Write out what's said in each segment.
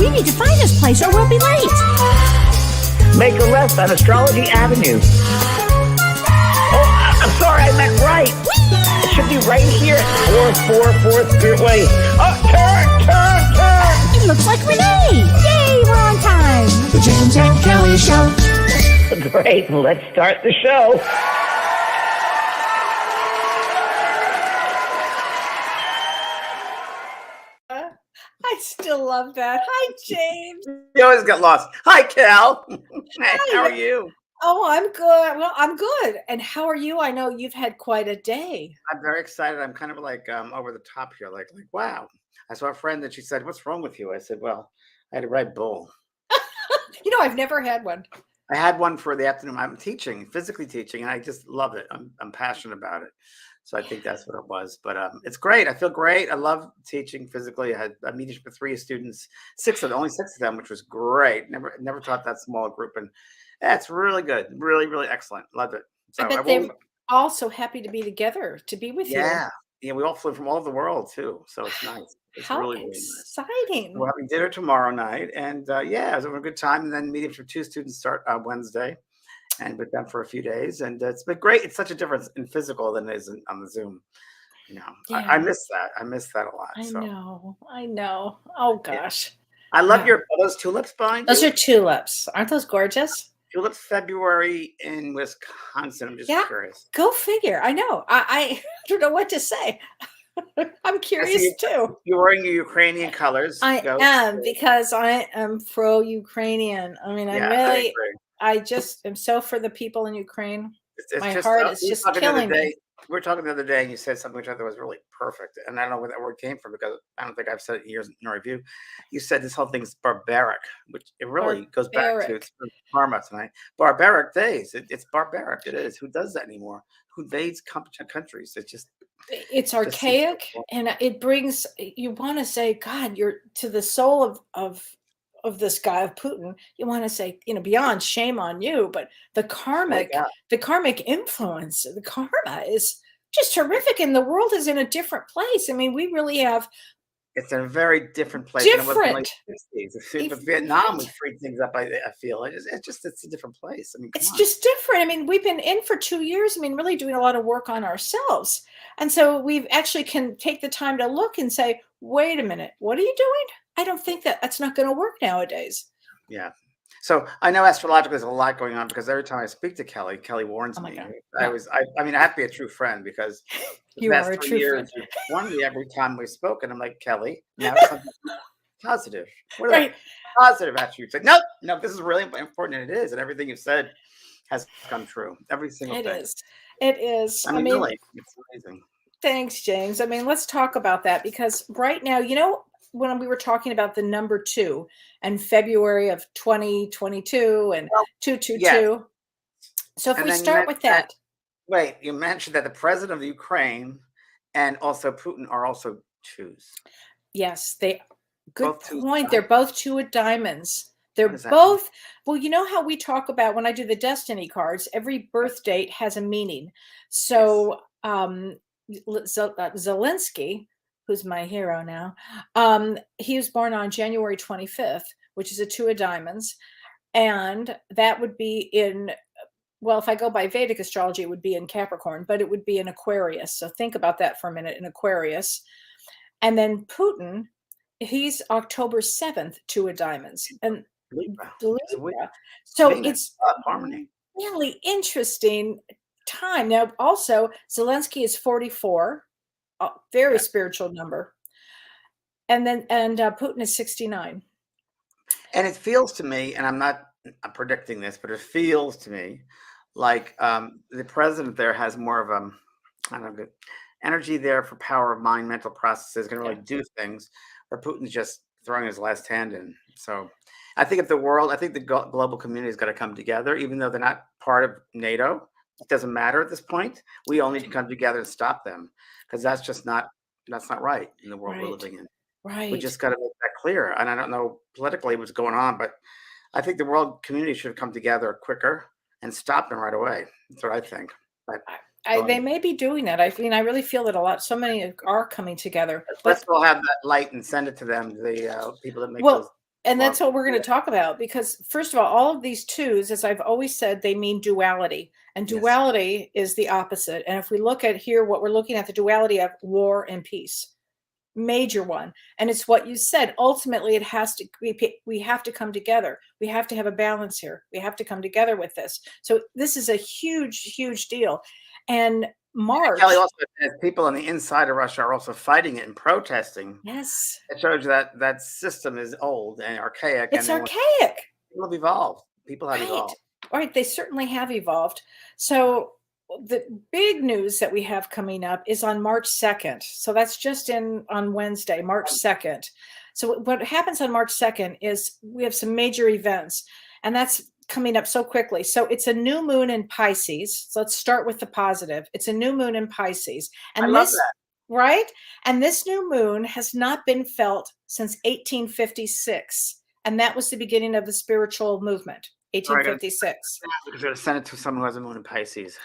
You need to find this place or we'll be late. Make a left on Astrology Avenue. Oh, I'm sorry, I meant right. It should be right here at 444 Spirit Way. Oh, turn! It looks like Renee. Yay, we're on time. The James and Kellee Show. Great, let's start the show. I still love that. Hi, James. You always get lost. Hi, Cal. Hey, how are you? Oh, I'm good. Well, I'm good. And how are you? I know you've had quite a day. I'm very excited. I'm kind of like over the top here. Like, wow. I saw a friend that she said, "What's wrong with you?" I said, "Well, I had a Red Bull." I've never had one. I had one for the afternoon. I'm teaching, physically teaching, and I just love it. I'm passionate about it. So I think that's what it was. But it's great. I feel great. I love teaching physically. I had a meeting with 3 students, only six of them, which was great. Never taught that small group, and it's really good. Really, really excellent. Loved it. So I bet they're all so happy to be together, to be with you. Yeah, we all flew from all over the world too. So it's nice. It's How really, really nice. exciting. We're having dinner tomorrow night, and it was having a good time. And then meeting for 2 students start Wednesday, and with them for a few days. And it's been great. It's such a difference in physical than it is on the Zoom. Yeah. I miss that. I miss that a lot. I know. Oh gosh. I love are those tulips behind Those you? are tulips. Aren't those gorgeous? Tulips February in Wisconsin. I'm just curious. Go figure. I know. I don't know what to say. I'm curious too. You're wearing your Ukrainian colors. I am, because I am pro-Ukrainian. I mean, I just am so for the people in Ukraine. My heart is just killing me. We were talking the other day, and you said something which I thought was really perfect. And I don't know where that word came from, because I don't think I've said it in years in a review. You said this whole thing is barbaric, which it really goes back to karma tonight. Barbaric days. It's barbaric. It is. Who does that anymore? Who invades countries? It's archaic, and it brings, you want to say, God, you're to the soul of this guy, of Putin. You want to say, beyond shame on you, but the karmic influence, the karma is just terrific, and the world is in a different place. I mean, we really have. It's in a very different place. Different. But Vietnam, we freed things up. I feel it's a different place. I mean, it's just different. I mean, we've been in for 2 years. I mean, really doing a lot of work on ourselves, and so we've actually can take the time to look and say, wait a minute, what are you doing? I don't think that's not going to work nowadays. Yeah. So I know astrologically there's a lot going on, because every time I speak to Kellee warns me. I mean, I have to be a true friend, because you are a true friend. You've warned me every time we've spoken. I'm like, Kellee, now something positive. What are the positive attributes? Like, no, this is really important, and it is. And everything you've said has come true. Every single thing. It is. I mean, really, it's amazing. Thanks, James. I mean, let's talk about that, because right now, when we were talking about the number 2 and February of 2022 and 222. Yes. So if we start with that. Wait, you mentioned that the president of Ukraine and also Putin are also 2s. Yes, good point. They're both 2 of diamonds. They're both, well, you know how we talk about when I do the destiny cards, every birth date has a meaning. So Zelensky, who's my hero now, he was born on January 25th, which is a 2 of diamonds. And that would be if I go by Vedic astrology, it would be in Capricorn, but it would be in Aquarius. So think about that for a minute, in Aquarius. And then Putin, he's October 7th, 2 of diamonds. And Libra. So it's harmony. Really interesting time. Now, also, Zelensky is 44. Very spiritual number, and Putin is 69. And it feels to me, and I'm predicting this, but it feels to me like the president there has more of good energy there for power of mind, mental processes, can really do things, where Putin's just throwing his last hand in. So I think the global community has got to come together, even though they're not part of NATO. It doesn't matter at this point. We all need to come together and stop them, because that's not right in the world we're living in. Right. We just got to make that clear. And I don't know politically what's going on, but I think the world community should have come together quicker and stop them right away. That's what I think. They may be doing that. I mean, I really feel that so many are coming together. Let's all have that light and send it to them. The people that make those. And that's what we're going to talk about, because first of all of these twos, as I've always said, they mean duality, and Yes. duality is the opposite. And if we look at here, what we're looking at, the duality of war and peace, major one. And it's what you said. Ultimately, it has to we have to come together. We have to have a balance here. We have to come together with this. So this is a huge deal. And March. Kellee also says people on the inside of Russia are also fighting it and protesting. Yes. It shows you that that system is old and archaic. It's and archaic. People have evolved. People have evolved. Right. They certainly have evolved. So the big news that we have coming up is on March 2nd. So that's just on Wednesday, March 2nd. So what happens on March 2nd is we have some major events, and that's coming up so quickly. So it's a new moon in Pisces. So let's start with the positive. It's a new moon in Pisces. And I love that. Right? And this new moon has not been felt since 1856. And that was the beginning of the spiritual movement, 1856. Because we're going to send it to someone who has a moon in Pisces.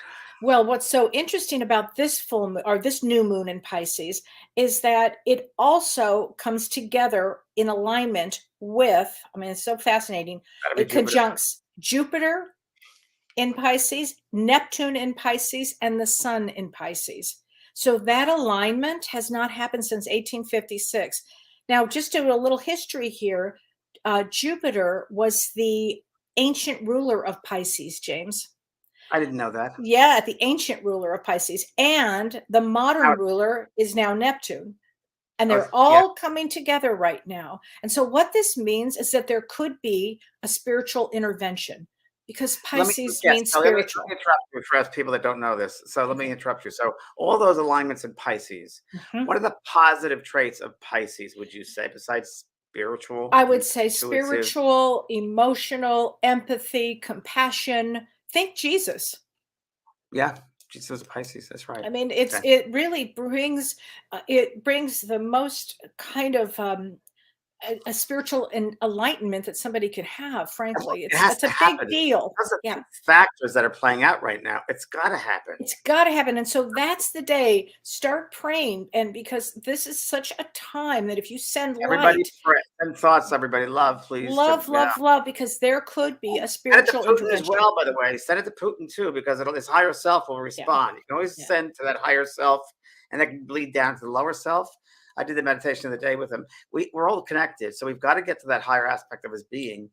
Well, what's so interesting about this full moon, or this new moon in Pisces, is that it also comes together in alignment with, I mean, it's so fascinating. It conjuncts Jupiter in Pisces, Neptune in Pisces, and the sun in Pisces. So that alignment has not happened since 1856. Now, just to a little history here, Jupiter was the ancient ruler of Pisces, James. I didn't know that. Yeah, the ancient ruler of Pisces. And the modern ruler is now Neptune. And they're all coming together right now. And so what this means is that there could be a spiritual intervention, because Pisces means spiritual. Let me interrupt you for people that don't know this. So let me interrupt you. So all those alignments in Pisces, what are the positive traits of Pisces, would you say, besides spiritual? I would say spiritual, emotional, empathy, compassion. Think Jesus. Yeah. Jesus Pisces, that's right. I mean, it really brings the most kind of a spiritual enlightenment that somebody could have. Frankly, it's a big deal. Yeah, factors that are playing out right now. It's got to happen. It's got to happen, and so that's the day. Start praying, and because this is such a time that if you send everybody pray, send thoughts, everybody love, please, love, because there could be a spiritual intervention as well. By the way, send it to Putin too, because his higher self will respond. You can always send to that higher self, and that can bleed down to the lower self. I did the meditation of the day with him. We're all connected, so we've got to get to that higher aspect of his being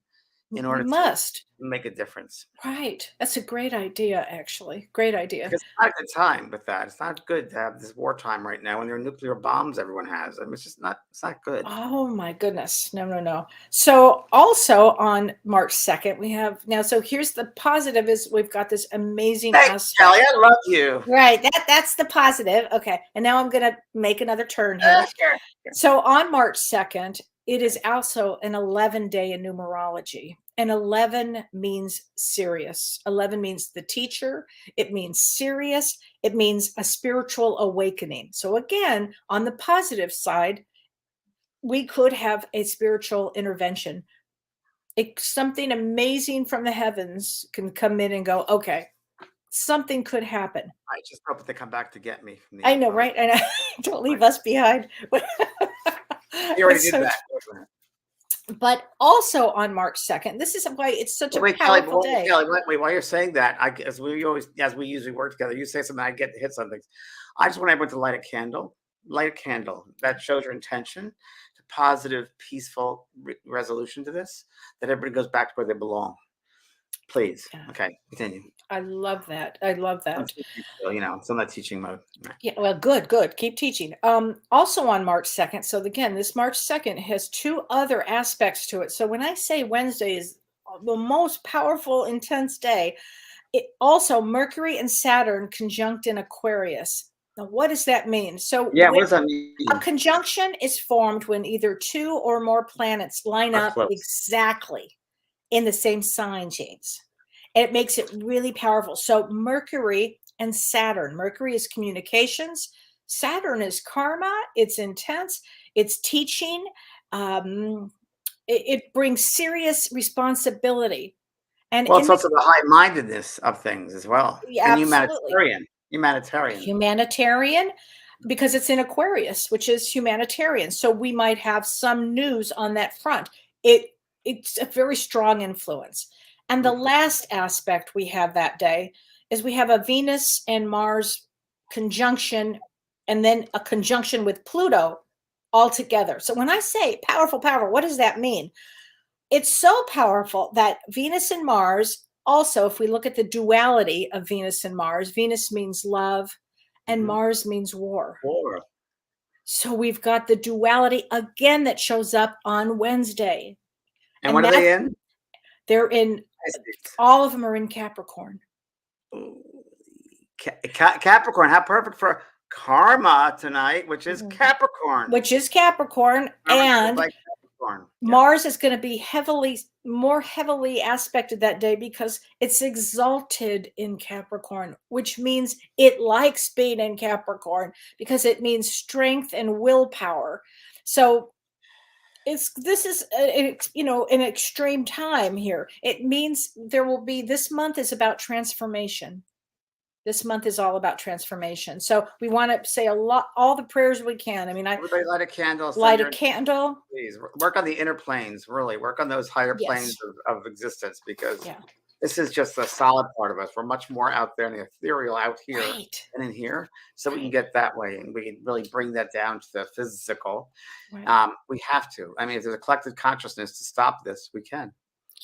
in order to make a difference. Right. That's a great idea, actually. Great idea. It's not a good time with that. It's not good to have this wartime right now when there are nuclear bombs everyone has. I mean, it's not good. Oh my goodness. No. So also on March 2nd, we have now, so here's the positive is we've got this amazing Thanks, Kellee. I love you. Right. That's the positive. Okay. And now I'm going to make another turn here. Sure. So on March 2nd, it is also an 11-day in numerology. And 11 means serious. 11 means the teacher. It means serious. It means a spiritual awakening. So again, on the positive side, we could have a spiritual intervention. Something amazing from the heavens can come in and go, okay, something could happen. I just hope that they come back to get me. I know, right? And don't leave us behind. You already did that. But also on March 2nd, this is why it's such a powerful day. Kellee, while you're saying that, as we usually work together, you say something, I get to hit something. I just want everyone to light a candle. Light a candle. That shows your intention to positive, peaceful resolution to this, that everybody goes back to where they belong. Please. Yeah. Okay, continue. I love that. I love that. It's in that teaching mode. Right. Yeah, well, good. Keep teaching. Also on March 2nd. So again, this March 2nd has two other aspects to it. So when I say Wednesday is the most powerful, intense day, it also Mercury and Saturn conjunct in Aquarius. Now, what does that mean? So what does that mean? A conjunction is formed when either two or more planets line up exactly in the same sign, James. And it makes it really powerful. So Mercury and Saturn. Mercury is communications. Saturn is karma. It's intense. It's teaching. It brings serious responsibility. And it's also the high-mindedness of things as well. Yeah, and humanitarian, because it's in Aquarius, which is humanitarian. So we might have some news on that front. It it's a very strong influence. And the last aspect we have that day is we have a Venus and Mars conjunction, and then a conjunction with Pluto all together. So when I say powerful, powerful, what does that mean? It's so powerful that Venus and Mars, also, if we look at the duality of Venus and Mars, Venus means love and Mars means war. War. So we've got the duality again that shows up on Wednesday. And what are they in? They're in, all of them are in Capricorn. Capricorn, how perfect for Karma tonight, which is Capricorn. And Capricorn. Mars is going to be more heavily aspected that day because it's exalted in Capricorn, which means it likes being in Capricorn because it means strength and willpower. So this is an extreme time here. It means this month is about transformation. This month is all about transformation. So we want to say all the prayers we can. I mean, everybody light a candle. Light a candle. Please work on the inner planes. Really work on those higher planes of existence, because this is just a solid part of us. We're much more out there in the ethereal out here than in here. So we can get that way, and we can really bring that down to the physical. Right. We have to. I mean, if there's a collective consciousness to stop this, we can.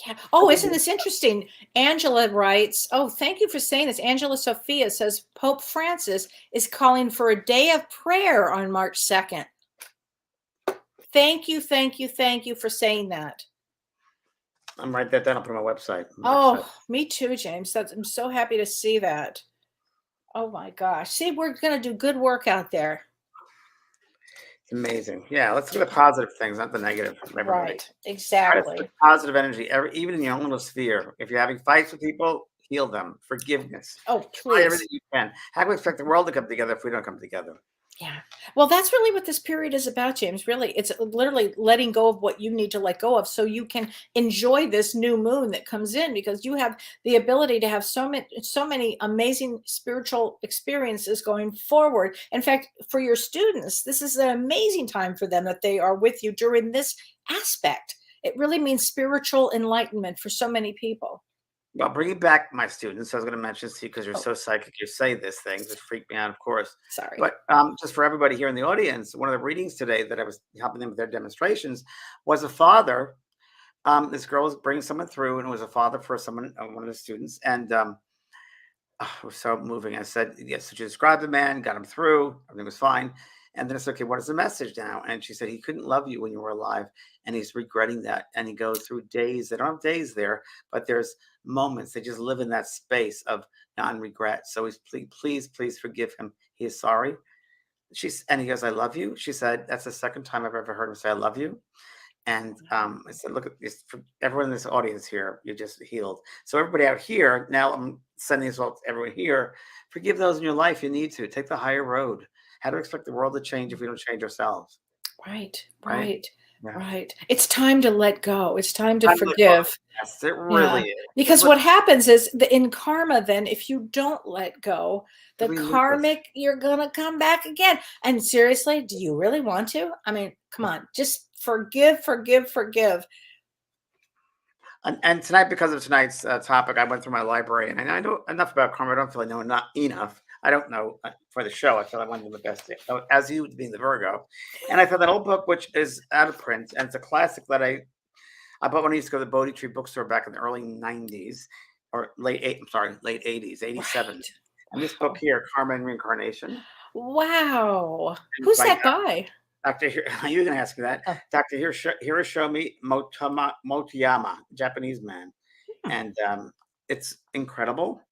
Yeah. Oh, isn't this interesting? Angela writes, oh, thank you for saying this. Angela Sophia says Pope Francis is calling for a day of prayer on March 2nd. Thank you, thank you, thank you for saying that. I'm writing that down. I'll put on my website. Oh, me too, James. I'm so happy to see that. Oh my gosh. See, we're going to do good work out there. It's amazing. Yeah, let's look at the positive things, not the negative. Right, exactly. Positive energy, even in your own little sphere. If you're having fights with people, heal them. Forgiveness. Oh, please. Try everything you can. How can we expect the world to come together if we don't come together? Yeah. Well, that's really what this period is about, James. Really, it's literally letting go of what you need to let go of so you can enjoy this new moon that comes in, because you have the ability to have so many amazing spiritual experiences going forward. In fact, for your students, this is an amazing time for them that they are with you during this aspect. It really means spiritual enlightenment for so many people. Well, bringing back my students, I was going to mention this to you because you're so psychic. You say this thing, just freak me out, of course. Sorry. But just for everybody here in the audience, one of the readings today that I was helping them with their demonstrations was a father. This girl was bringing someone through, and it was a father for someone, one of the students. And it was so moving. I said, yes, so she described the man, got him through, everything was fine. And then it's okay, what is the message now? And she said, he couldn't love you when you were alive, and he's regretting that. And he goes through days. They don't have days there, but there's moments. They just live in that space of non-regret. So he's, please forgive him. He is sorry. And he goes, I love you. She said, that's the second time I've ever heard him say, I love you. And I said, look at this, for everyone in this audience here, you just healed. So everybody out here, now I'm sending this all to everyone here. Forgive those in your life you need to. Take the higher road. How do we expect the world to change if we don't change ourselves? Right. It's time to let go. It's time to forgive. Yes, it really is. Because what happens is in karma, then, if you don't let go, the karmic, you're going to come back again. And seriously, do you really want to? I mean, come on, just forgive. And tonight, because of tonight's topic, I went through my library, and I know enough about karma. I don't feel I know not enough. I don't know for the show. I feel I wanted to do the best, as you being the Virgo. And I found that old book, which is out of print, and it's a classic that I bought when I used to go to the Bodhi Tree bookstore back in the early 90s, or late 80s, 87. Right. And this book here, Karma and Reincarnation. Wow. Who's that by? You're going to ask me that. Oh. Dr. Hiroshima Motoyama, Japanese man. And it's incredible.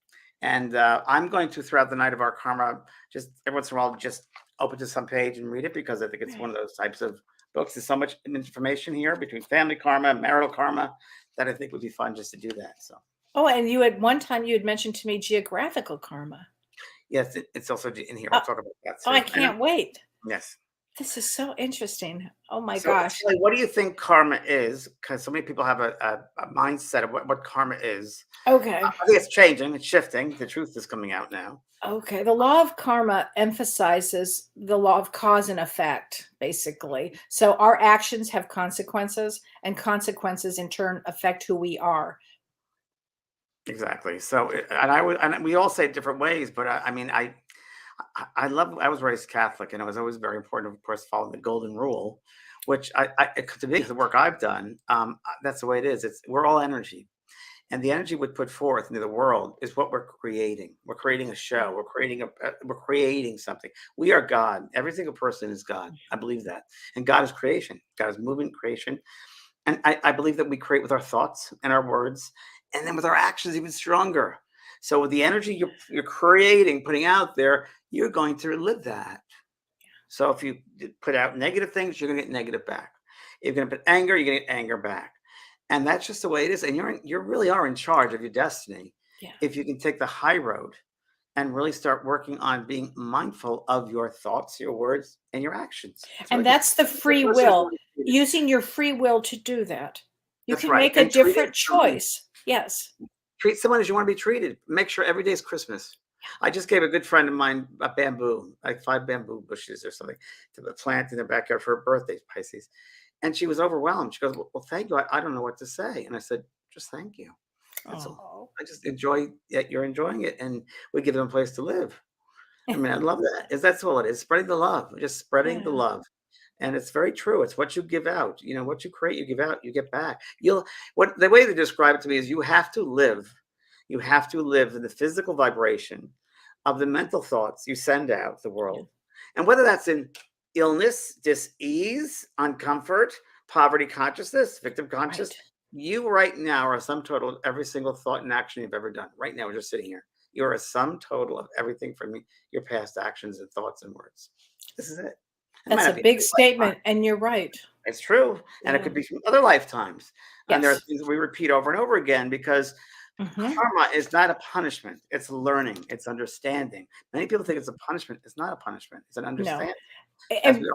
And I'm going to, throughout the night of our karma, just every once in a while, just open to some page and read it, because I think it's one of those types of books. There's so much information here between family karma, marital karma, that I think would be fun just to do that. So. Oh, and you had one time you had mentioned to me geographical karma. Yes, it's also in here. We'll talk about that soon. Oh, I can't wait. Yes. This is so interesting. Oh my So, gosh. Kelly, what do you think karma is? Because so many people have a mindset of what karma is. Okay. I think it's changing, it's shifting. The truth is coming out now. Okay. The law of karma emphasizes the law of cause and effect, basically. So our actions have consequences, and consequences in turn affect who we are. Exactly. So, and we all say it different ways, but I mean, I love. I was raised Catholic, and it was always very important, of course, following the golden rule, which to me, the work I've done, that's the way it is. We're all energy, and the energy we put forth into the world is what we're creating. We're creating a show. We're creating something. We are God. Every single person is God. I believe that, and God is creation. God is movement, creation. And I believe that we create with our thoughts and our words, and then with our actions, even stronger. So with the energy you're creating, putting out there, you're going to live that. So if you put out negative things, you're going to get negative back. If you're going to put anger, you're going to get anger back. And that's just the way it is. And you really are in charge of your destiny. Yeah. If you can take the high road and really start working on being mindful of your thoughts, your words, and your actions. And that's the free will, using your free will to do that. You That's can right. make a And different choice. Yes. treat someone as you want to be treated. Make sure every day is Christmas. I just gave a good friend of mine a bamboo, like 5 bamboo bushes or something, to plant in their backyard for her birthday, Pisces. And she was overwhelmed. She goes, "Well, thank you. I don't know what to say." And I said, "Just thank you. That's all. Oh. I just enjoy that you're enjoying it, and we give them a place to live." I mean, I love that. That's all it is. Spreading the love, just spreading the Yeah. love. And it's very true. It's what you give out. You know, what you create, you give out, you get back. What the way they describe it to me is you have to live. You have to live in the physical vibration of the mental thoughts you send out the world. And whether that's in illness, dis-ease, uncomfort, poverty consciousness, victim conscious, Right. you right now are a sum total of every single thought and action you've ever done. Right now, we're just sitting here. You're a sum total of everything from your past actions and thoughts and words. This is it. It might That's a not be big every lifetime. statement, and you're right. It's true. And it Yeah. could be from other lifetimes. And there are Yes. things we repeat over and over again because Mhm. karma is not a punishment. It's learning. It's understanding. Many people think it's a punishment. It's not a punishment. It's an No. understanding. As And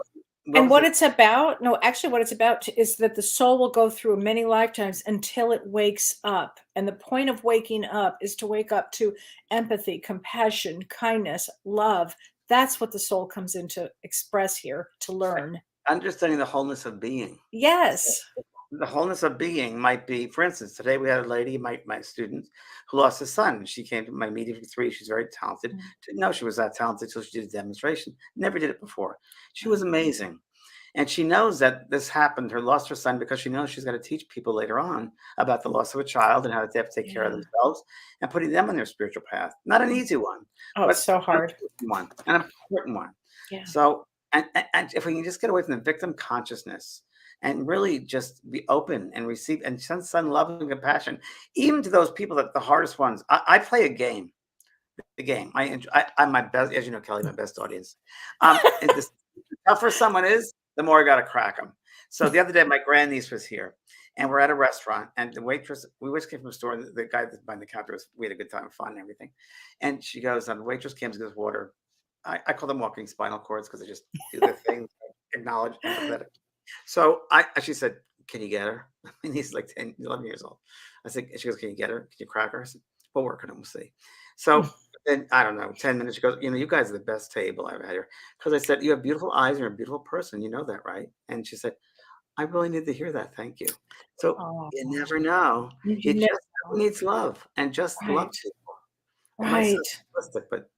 we and what also it's about, no, actually what it's about is that the soul will go through many lifetimes until it wakes up. And the point of waking up is to wake up to empathy, compassion, kindness, love. That's what the soul comes in to express here, to learn. understanding the wholeness of being. Yes. The wholeness of being might be, for instance, today we had a lady, my student, who lost a son. She came to my meeting for 3. She's very talented. Didn't know she was that talented until she did a demonstration. Never did it before. She was amazing. And she knows that this happened, her lost her son, because she knows she's got to teach people later on about the loss of a child and how they have to take care of Yeah. themselves and putting them on their spiritual path. Not an easy one, Oh, it's but so an hard. important one, an important one. Yeah. So, and if we can just get away from the victim consciousness and really just be open and receive and send love and compassion, even to those people that the hardest ones. I play a game. The game. I'm my best, as you know, Kelly, my best audience. And the tougher someone is, the more I got to crack them. So the other day, my grandniece was here, and we're at a restaurant, and the waitress, we just came from a store, and the guy that's behind the counter we had a good time, fun and everything. And she goes, the waitress came to give us water. I call them walking spinal cords because they just do their thing, acknowledge, empathetic. So she said, "Can you get her?" And he's like 10, 11 years old. I said, she goes, "Can you get her? Can you crack her?" I said, "We'll work on it. We'll see." So then I don't know, 10 minutes. She goes, "You guys are the best table I've had here." Because I said, "You have beautiful eyes. You're a beautiful person. You know that, right?" And she said, "I really need to hear that. Thank you." So Oh, you never know. you It never just know. needs love and just love Right. people. It might sound Right. simplistic, but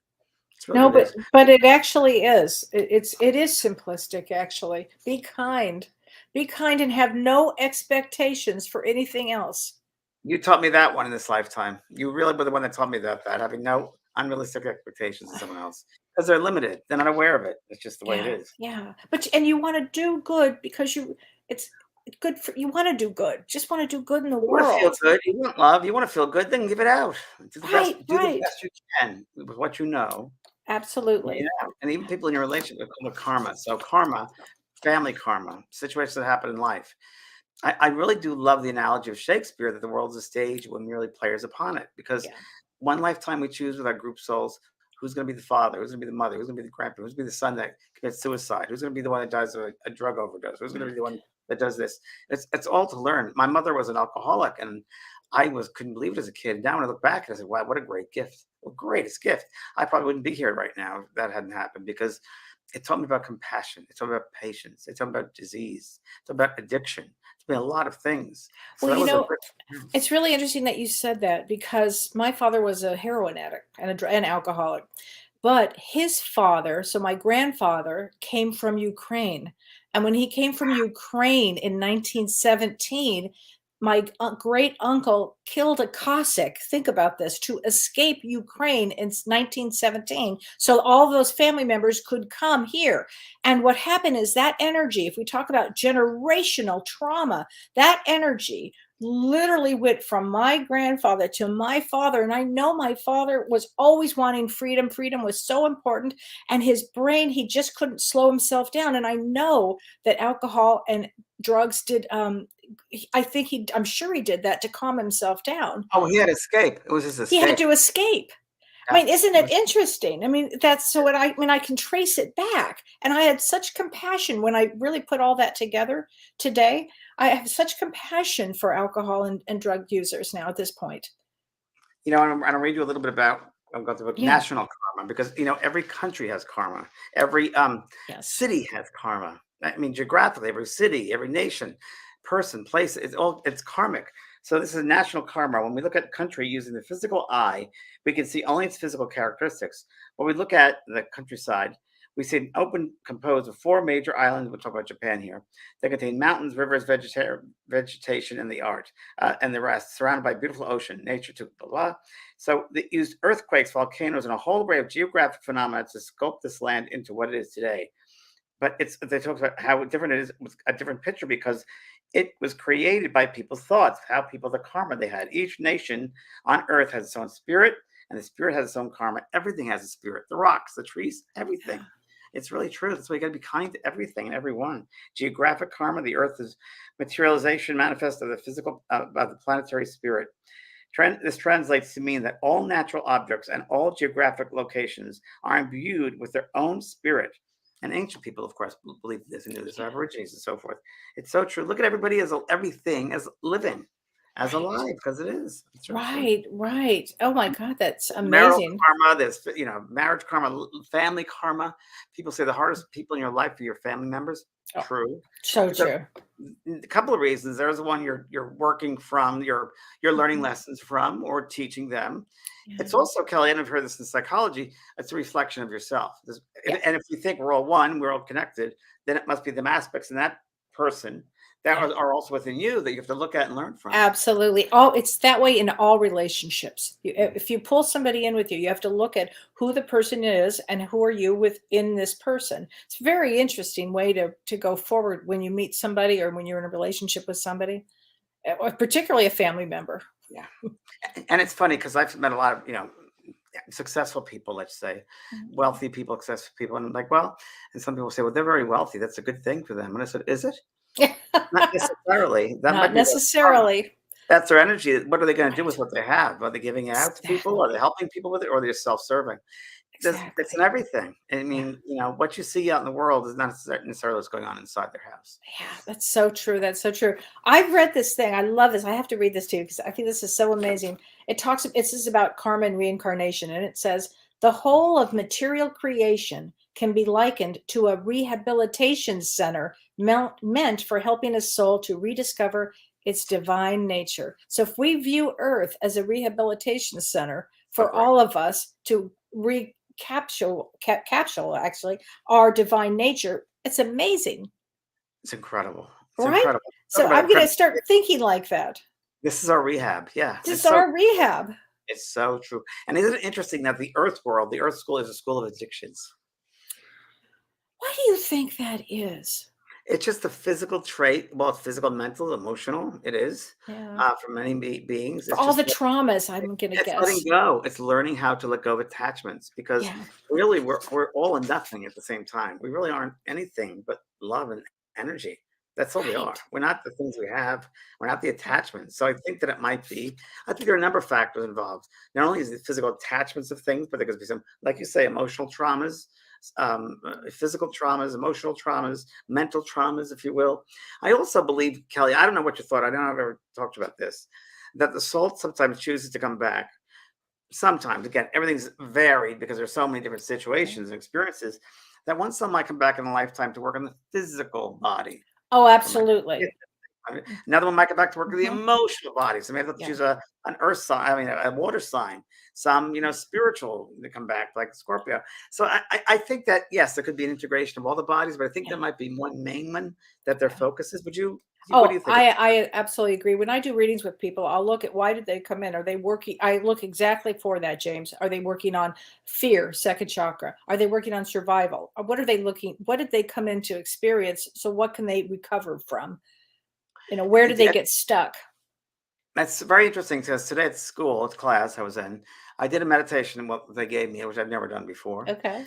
it's really No, what it is. but it actually is. It is simplistic, actually. Be kind. Be kind and have no expectations for anything else. You taught me that one in this lifetime. You really were the one that taught me that having no unrealistic expectations of someone else because they're limited. They're not aware of it. It's just the way it Yeah, is. yeah. And you want to do good because it's good for you want to do good. Just want to do good in the You want to feel world. good. You want love. You want to feel good. Then give it out. Do the best. Right, Do the right. best you can with what you know. You Absolutely. know, and even people in your relationship with karma. So karma, family karma, situations that happen in life. I really do love the analogy of Shakespeare that the world's a stage, we're merely players upon it. Because Yeah. one lifetime we choose with our group souls, Who's going to be the father? Who's going to be the mother? Who's going to be the grandparent? Who's going to be the son that commits suicide? Who's going to be the one that dies of a drug overdose? Who's going to be the one that does this? It's all to learn. My mother was an alcoholic, and couldn't believe it as a kid. Now when I look back, I said, "Wow, what a great gift! Well, greatest gift." I probably wouldn't be here right now if that hadn't happened, because it taught me about compassion. It taught me about patience. It taught me about disease. It taught me about addiction. It taught me a lot of things. So Well, that was a it's really interesting that you said that, because my father was a heroin addict and an alcoholic. But his father, so my grandfather, came from Ukraine. And when he came from Ukraine in 1917, my great uncle killed a Cossack, think about this, to escape Ukraine in 1917. So all those family members could come here. And what happened is that energy, if we talk about generational trauma, that energy literally went from my grandfather to my father. And I know my father was always wanting freedom. Freedom was so important. And his brain, he just couldn't slow himself down. And I know that alcohol and drugs did, I'm sure he did that to calm himself down. Oh, he had to escape. It was his He had escape. to escape. I mean, isn't it interesting? I mean, that's so I can trace it back. And I had such compassion when I really put all that together today. I have such compassion for alcohol and drug users now at this point. You know, I'm going to read you a little bit about, I'm going to book Yeah. national karma, because, every country has karma. Every Yes. city has karma. I mean, geographically, every city, every nation, person, place, it's karmic. So this is national karma. When we look at country using the physical eye, we can see only its physical characteristics. When we look at the countryside, we see an open composed of 4 major islands. We'll talk about Japan here. They contain mountains, rivers, vegetation, and the art, and the rest, surrounded by beautiful ocean, nature, to blah, blah. So they used earthquakes, volcanoes, and a whole array of geographic phenomena to sculpt this land into what it is today. But they talk about how different it is with a different picture, because it was created by people's thoughts, the karma they had. Each nation on earth has its own spirit, and the spirit has its own karma. Everything has a spirit. The rocks, the trees, everything. Yeah. It's really true. That's why you got to be kind to everything and everyone. Geographic karma, the earth is materialization manifest of the physical, of the planetary spirit. This translates to mean that all natural objects and all geographic locations are imbued with their own spirit. And ancient people, of course, believed this and knew this, Aborigines and so forth. It's so true. Look at everybody everything as living, as alive, because it is. It's so true. Right. Oh my God, that's Marital amazing. karma, there's marriage karma, family karma. People say the hardest people in your life are your family members. Oh, True. so So true. a couple of reasons. There's the one you're working from, you're learning lessons from, or teaching them. It's Yeah. also, Kelly, and I've heard this in psychology, it's a reflection of yourself. Yeah. And if you think we're all one, we're all connected, then it must be the aspects in that person that are also within you that you have to look at and learn from. Absolutely. It's that way in all relationships. If you pull somebody in with you, you have to look at who the person is and who are you within this person. It's a very interesting way to go forward when you meet somebody or when you're in a relationship with somebody, or particularly a family member. Yeah. And it's funny because I've met a lot of, successful people, let's say, wealthy people, successful people. And I'm like, well, and some people say, well, they're very wealthy. That's a good thing for them. And I said, is it? Not necessarily. That might Not be necessarily. that's their energy. What are they going to do with what they have? Are they giving it out to people? Are they helping people with it? Or are they just self-serving? It's in everything. I mean, what you see out in the world is not necessarily what's going on inside their house. Yeah, that's so true. That's so true. I've read this thing. I love this. I have to read this to you because I think this is so amazing. This is about karma and reincarnation. And it says, the whole of material creation can be likened to a rehabilitation center meant for helping a soul to rediscover its divine nature. So if we view Earth as a rehabilitation center for all of us to capsule actually our divine nature, it's amazing. It's incredible. It's Right? incredible. So I'm going to start thinking like that. This is our rehab. Yeah. This is our rehab. It's so true. And isn't it interesting that the Earth School is a school of addictions? Why do you think that is? It's just a physical trait. Well, it's physical, mental, emotional. It is for many beings. For all the traumas, I'm going to guess. It's letting go. It's learning how to let go of attachments, because really we're all and nothing at the same time. We really aren't anything but love and energy. That's all we are. Right. We're not the things we have. We're not the attachments. So I think that it might be. I think there are a number of factors involved. Not only is it physical attachments of things, but there could be some, like you say, emotional traumas, physical traumas, emotional traumas, mental traumas, if you will. I also believe, Kelly, I don't know what you thought. I don't know if I've ever talked about this, that the soul sometimes chooses to come back. Sometimes, again, everything's varied because there's so many different situations and experiences that one soul might come back in a lifetime to work on the physical body. Oh, Or might absolutely. another one might go back to work with the Mhm. emotional body. So maybe they'll Yeah. choose an earth sign, I mean a water sign. Some, spiritual to come back, like Scorpio. So I think that yes, there could be an integration of all the bodies, but I think Yeah. there might be one main one that their Yeah. focus is. What do Oh, you think? I absolutely agree. When I do readings with people, I'll look at why did they come in? Are they working? I look exactly for that, James. Are they working on fear, second chakra? Are they working on survival? Or what are they looking? What did they come in to experience? So what can they recover from? Where do It, they it, get stuck? that's very interesting because today at school, at class I was in, I did a meditation, what they gave me, which I've never done before, Okay.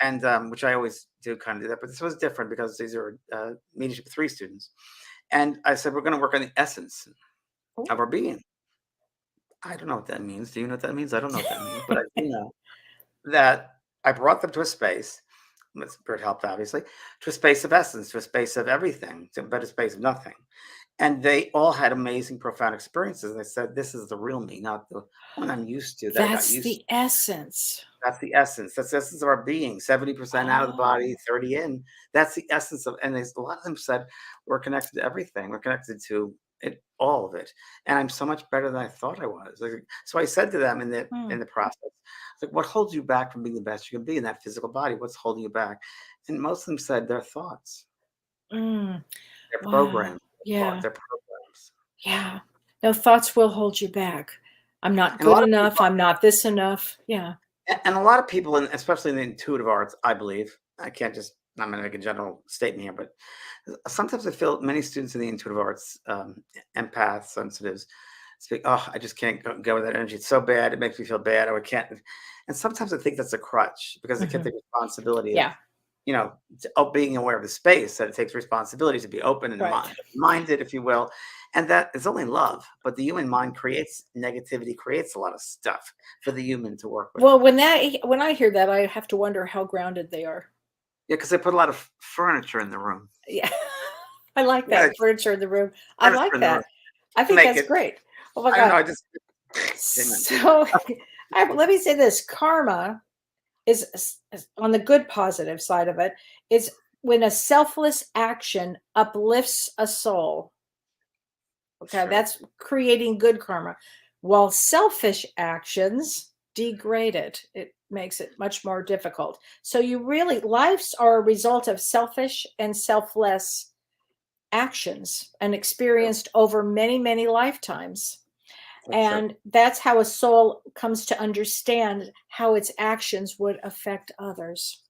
and which I always do kind of do that, but this was different because these are meetings with 3 students. And I said, we're going to work on the essence of Ooh. our being. I don't know what that means. Do you know what that means? I don't know what that means, but I do know that I brought them to a space, with spirit helped, obviously, to a space of essence, to a space of everything, but a space of nothing. And they all had amazing, profound experiences. And they said, this is the real me, not the one I'm used to, that I got That's used to. the essence. That's the essence. That's the essence of our being. 70% out of the Oh. body, 30 in. That's the essence of, and there's a lot of them said we're connected to everything. We're connected to it, all of it. And I'm so much better than I thought I was. So I said to them in the Hmm. process, like, what holds you back from being the best you can be in that physical body? What's holding you back? And most of them said their thoughts, Mm. their Wow. programs, Yeah. their programs. Yeah. No, thoughts will hold you back. I'm not And a good lot of enough. people I'm not this enough. Yeah. And a lot of people, and especially in the intuitive arts, I believe, I can't just, I'm going to make a general statement here, but sometimes I feel many students in the intuitive arts, empaths, sensitives, speak, oh, I just can't go with that energy. It's so bad. It makes me feel bad. Or I can't. And sometimes I think that's a crutch because they can't Mhm. take responsibility of, Yeah. being aware of the space, that it takes responsibility to be open and Right. minded, if you will. And that is only love. But the human mind creates negativity, creates a lot of stuff for the human to work with. Well, when I hear that, I have to wonder how grounded they are. Yeah, because they put a lot of furniture in the room. Yeah. I like Yeah, that furniture in the room. I furniture like in the room that. I to think make that's it. great. Oh my I don't God. know. I just amen. So let me say this karma is on the good positive side of it is when a selfless action uplifts a soul. It's Okay, true. that's creating good karma. While selfish actions degrade it, it makes it much more difficult. So you really, lives are a result of selfish and selfless actions and True. experienced over many, many lifetimes. That's true. And that's how a soul comes to understand how its actions would affect others.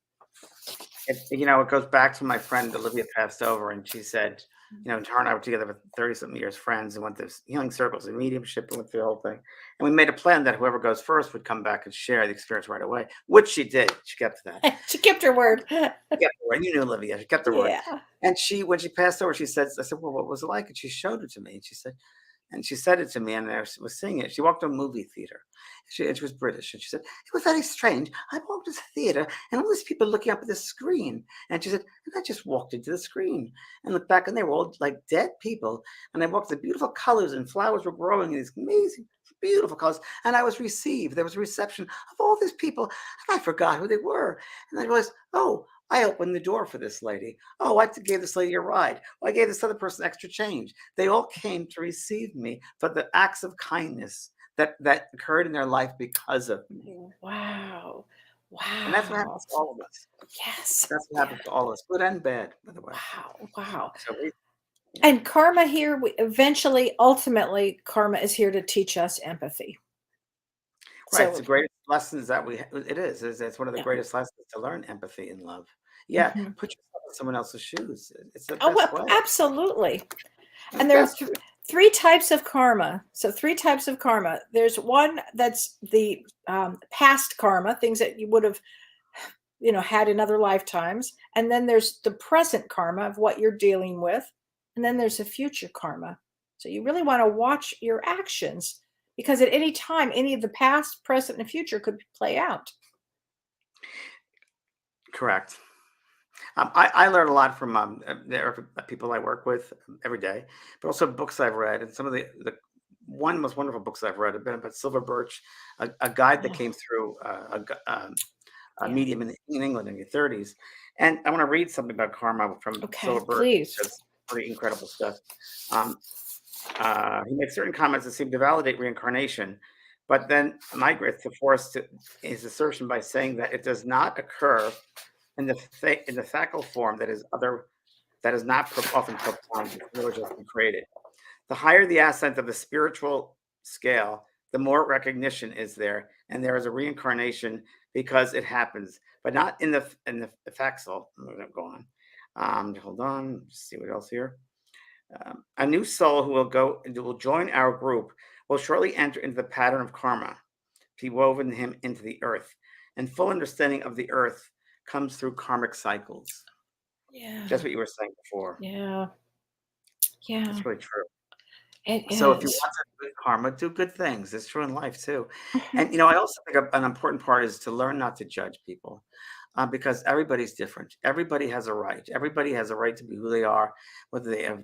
It goes back to my friend Olivia passed over, and she said, her and I were together for 30-something years, friends, and went to healing circles and mediumship and went through the whole thing. And we made a plan that whoever goes first would come back and share the experience right away, which she did. She kept to that. She kept her word. She kept her word. You knew Olivia. She kept her word. Yeah. And when she passed over, she said, I said, well, what was it like? And she showed it to me. And she said it to me, and I was seeing it. She walked to a movie theater. She was British, and she said, it was very strange. I walked to the theater, and all these people looking up at the screen. And she said, and I just walked into the screen and looked back, and they were all like dead people. And I walked, the beautiful colors and flowers were growing in these amazing, beautiful colors. And I was received. There was a reception of all these people, and I forgot who they were. And I realized, oh, I opened the door for this lady. Oh, I gave this lady a ride. Oh, I gave this other person extra change. They all came to receive me for the acts of kindness that occurred in their life because of me. Wow. And that's what Wow. happens to all of us. Yes. That's what Yeah. happens to all of us, good and bad, by the way. Wow. Wow. So we, yeah. And karma here, ultimately, karma is here to teach us empathy. Right. It's So, the greatest lessons that it is. It's one of the yeah. greatest lessons to learn empathy and love. Yeah. Mhm. Put yourself in someone else's shoes. It's the Oh, best well, way. absolutely. The And there are best. three types of karma. So, three types of karma. There's one that's the past karma, things that you would have, had in other lifetimes. And then there's the present karma of what you're dealing with. and then there's a future karma. So you really want to watch your actions, because at any time, any of the past, present, and future could play out. Correct. I learn a lot from the people I work with every day, but also books I've read. And some of the one most wonderful books I've read have been about Silver Birch, a guide that Oh, came through a yeah. medium in England in the 30s. And I want to read something about karma from Okay, Silver Birch, please. because pretty incredible stuff. Um, he makes certain comments that seem to validate reincarnation, but then migrates to force his assertion by saying that it does not occur in the facile form that is not often profound, or just created. The higher the ascent of the spiritual scale, the more recognition is there, and there is a reincarnation because it happens, but not in the facile. I'm going to go on. Hold on. Let's see what else here. A new soul who will join our group will shortly enter into the pattern of karma, be woven him into the earth, and full understanding of the earth comes through karmic cycles. Yeah, Just what you were saying before. yeah, yeah. That's really true. It So if you is. want to do good karma, do good things. It's true in life too. Mhm. And I also think an important part is to learn not to judge people, because everybody's different. Everybody has a right. Everybody has a right to be who they are, whether they have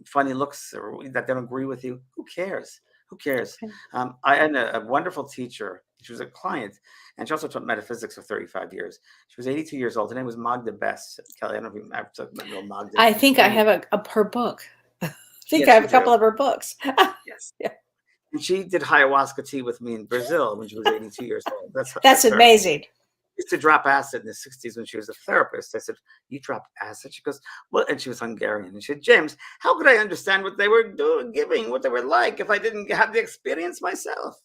funny looks or that they don't agree with you. Who cares? Who cares? Okay. I had a wonderful teacher. She was a client, and she also taught metaphysics for 35 years. She was 82 years old. Her name was Magda Best. Kelly, I don't know if you ever talked about Magda. I think I Very, have her book. I think I yes, have you a couple do. of her books. Yes. Yeah. And she did ayahuasca tea with me in Brazil when she was 82 years old. That's That's her. amazing. She used to drop acid in the 60s when she was a therapist. I said, "You dropped acid?" She goes, "Well," and she was Hungarian. And she said, "James, how could I understand what they were doing, giving, what they were like, if I didn't have the experience myself?"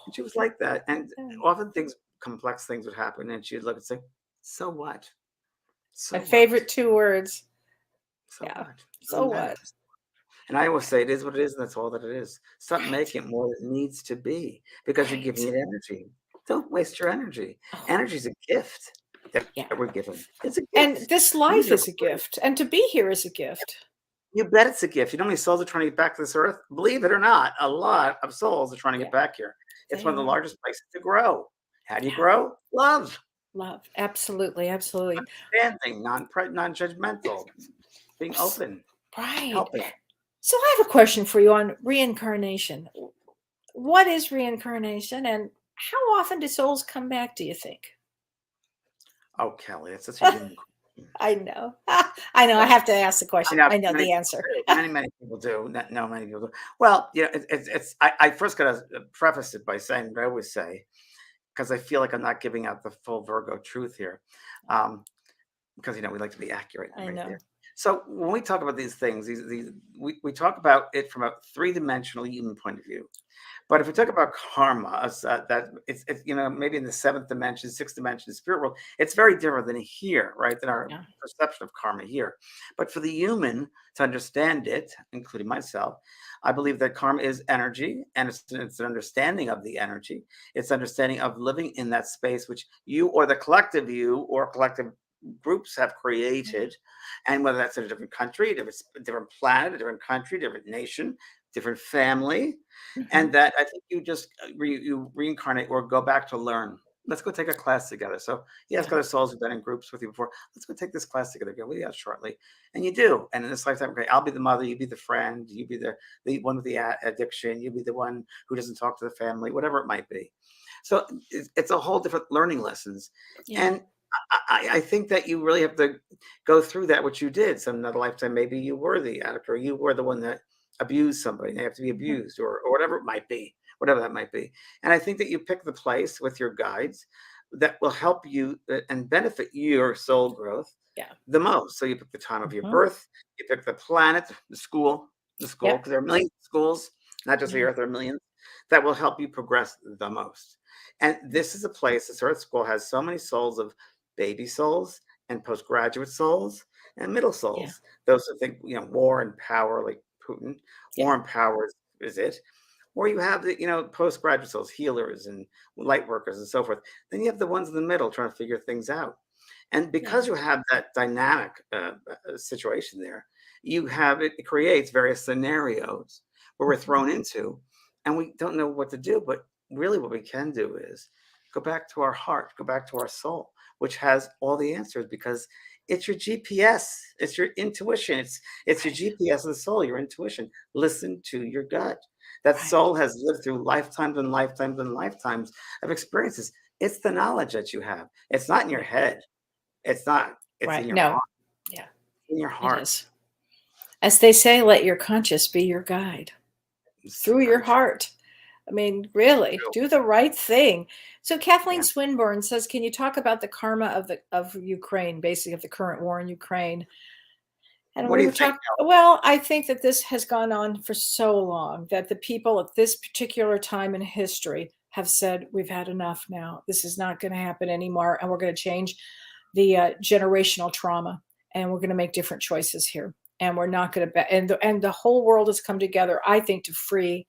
And she was like that. And Yeah. often complex things would happen. And she'd look and say, "So what? My So what? favorite two words. So Yeah. what? It So doesn't what? matter." And I always say it is what it is, and that's all that it is. Stop Right. making it more than it needs to be because you're Right. giving it energy. Don't waste your energy. Oh, Energy is a gift that yeah. we're given. It's a And gift. this Use life it is a wisely. gift, and to be here is a gift. You bet it's a gift. You know how many souls are trying to get back to this earth? Believe it or not, a lot of souls are trying to get Yeah, back here. It's they one of the are. largest places to grow. How do you Yeah. grow? Love, Love. Absolutely. Absolutely. understanding, non-judgmental, being open, Right. helping. So I have a question for you on reincarnation. What is reincarnation, and how often do souls come back, do you think? Oh, Kelly, that's such a human question. I know. I know. I have to ask the I question. know I know many the people answer. do. Many people do. No, many people do. Well, I first got to preface it by saying what I always say, because I feel like I'm not giving out the full Virgo truth here. Because we like to be accurate I right know. there. So when we talk about these things, we talk about it from a three-dimensional human point of view. But if we talk about karma, that it's maybe in the seventh dimension, sixth dimension, the spirit world, it's very different than here, right? Than our Yeah. perception of karma here. But for the human to understand it, including myself, I believe that karma is energy, and it's an understanding of the energy. It's understanding of living in that space which you or the collective you or collective groups have created, and whether that's in a different country, different planet, a different country, different nation, different family, Mhm. and that I think you just you reincarnate or go back to learn. Let's go take a class together. So you ask Yeah. other souls who've been in groups with you before. Let's go take this class together. We'll be out shortly, and you do. And in this lifetime, okay, I'll be the mother, you be the friend, you be the one with the addiction, you be the one who doesn't talk to the family, whatever it might be. So it's a whole different learning lessons, Yeah. and I think that you really have to go through that, what you did. Some another lifetime, maybe you were the addict, or you were the one that abused somebody. They have to be Mhm. abused, or whatever it might be, whatever that might be. And I think that you pick the place with your guides that will help you and benefit your soul growth Yeah. the most. So you pick the time of your Mhm. birth, you pick the planet, the school, Yep. because there are millions of schools, not just the Yeah. earth, there are millions that will help you progress the most. And this is a place, this earth school has so many souls of baby souls and postgraduate souls and middle Yeah. souls. Those who think, war and power, like Putin, Yeah. war and power is it. Or you have the, postgraduate souls, healers and light workers and so forth. Then you have the ones in the middle trying to figure things out. And Yeah. because you have that dynamic situation there, it creates various scenarios where we're Mhm. thrown into, and we don't know what to do. But really, what we can do is go back to our heart, go back to our soul, which has all the answers because it's your GPS, it's your intuition, it's your Right. GPS of the soul, your intuition. Listen to your gut. That Right. soul has lived through lifetimes and lifetimes and lifetimes of experiences. It's the knowledge that you have. It's not in your Right. head. It's not. It's in Right. your No. heart. Yeah, In your it heart. is. As they say, let your conscience be your guide It's through your very true. heart. I mean, really, do the right thing. So Kathleen Yeah. Swinburne says, "Can you talk about the karma of Ukraine, basically of the current war in Ukraine?" And What do we you were think? talking. Well, I think that this has gone on for so long that the people at this particular time in history have said, "We've had enough now. This is not going to happen anymore, and we're going to change the generational trauma, and we're going to make different choices here, and we're not going to." And the whole world has come together, I think, to free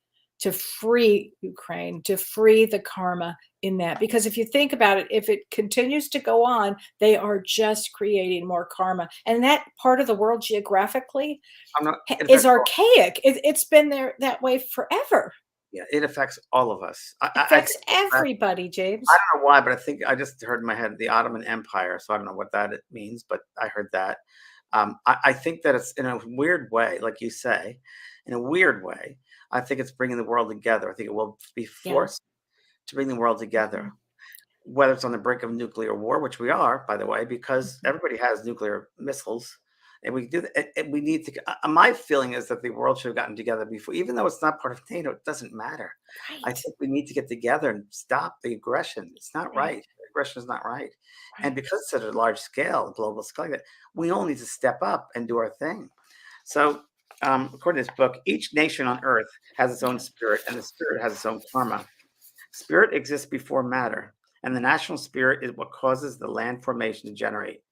Ukraine, to free the karma in that. Because if you think about it, if it continues to go on, they are just creating more karma. And that part of the world geographically I'm not. It is affects all. archaic. It's been there that way forever. Yeah, it affects all of us. I Affects think it goes back. everybody, I James. don't know why, but I think I just heard in my head the Ottoman Empire. So I don't know what that means, but I heard that. I think that it's in a weird way, like you say, in a weird way. I think it's bringing the world together. I think it will be Yeah. forced to bring the world together, Mhm, whether it's on the brink of nuclear war, which we are, by the way, because mhm. everybody has nuclear missiles, and we do. And we need to. My feeling is that the world should have gotten together before, even though it's not part of NATO. It doesn't matter. I Right, think we need to get together and stop the aggression. It's not right, right. Aggression is not right, and right. because it's such a large scale, global scale, like that, we all need to step up and do our thing. So, according to this book, each nation on Earth has its own Yeah. spirit, and the spirit has its own karma. Spirit exists before matter, and the national spirit is what causes the land formation to generate.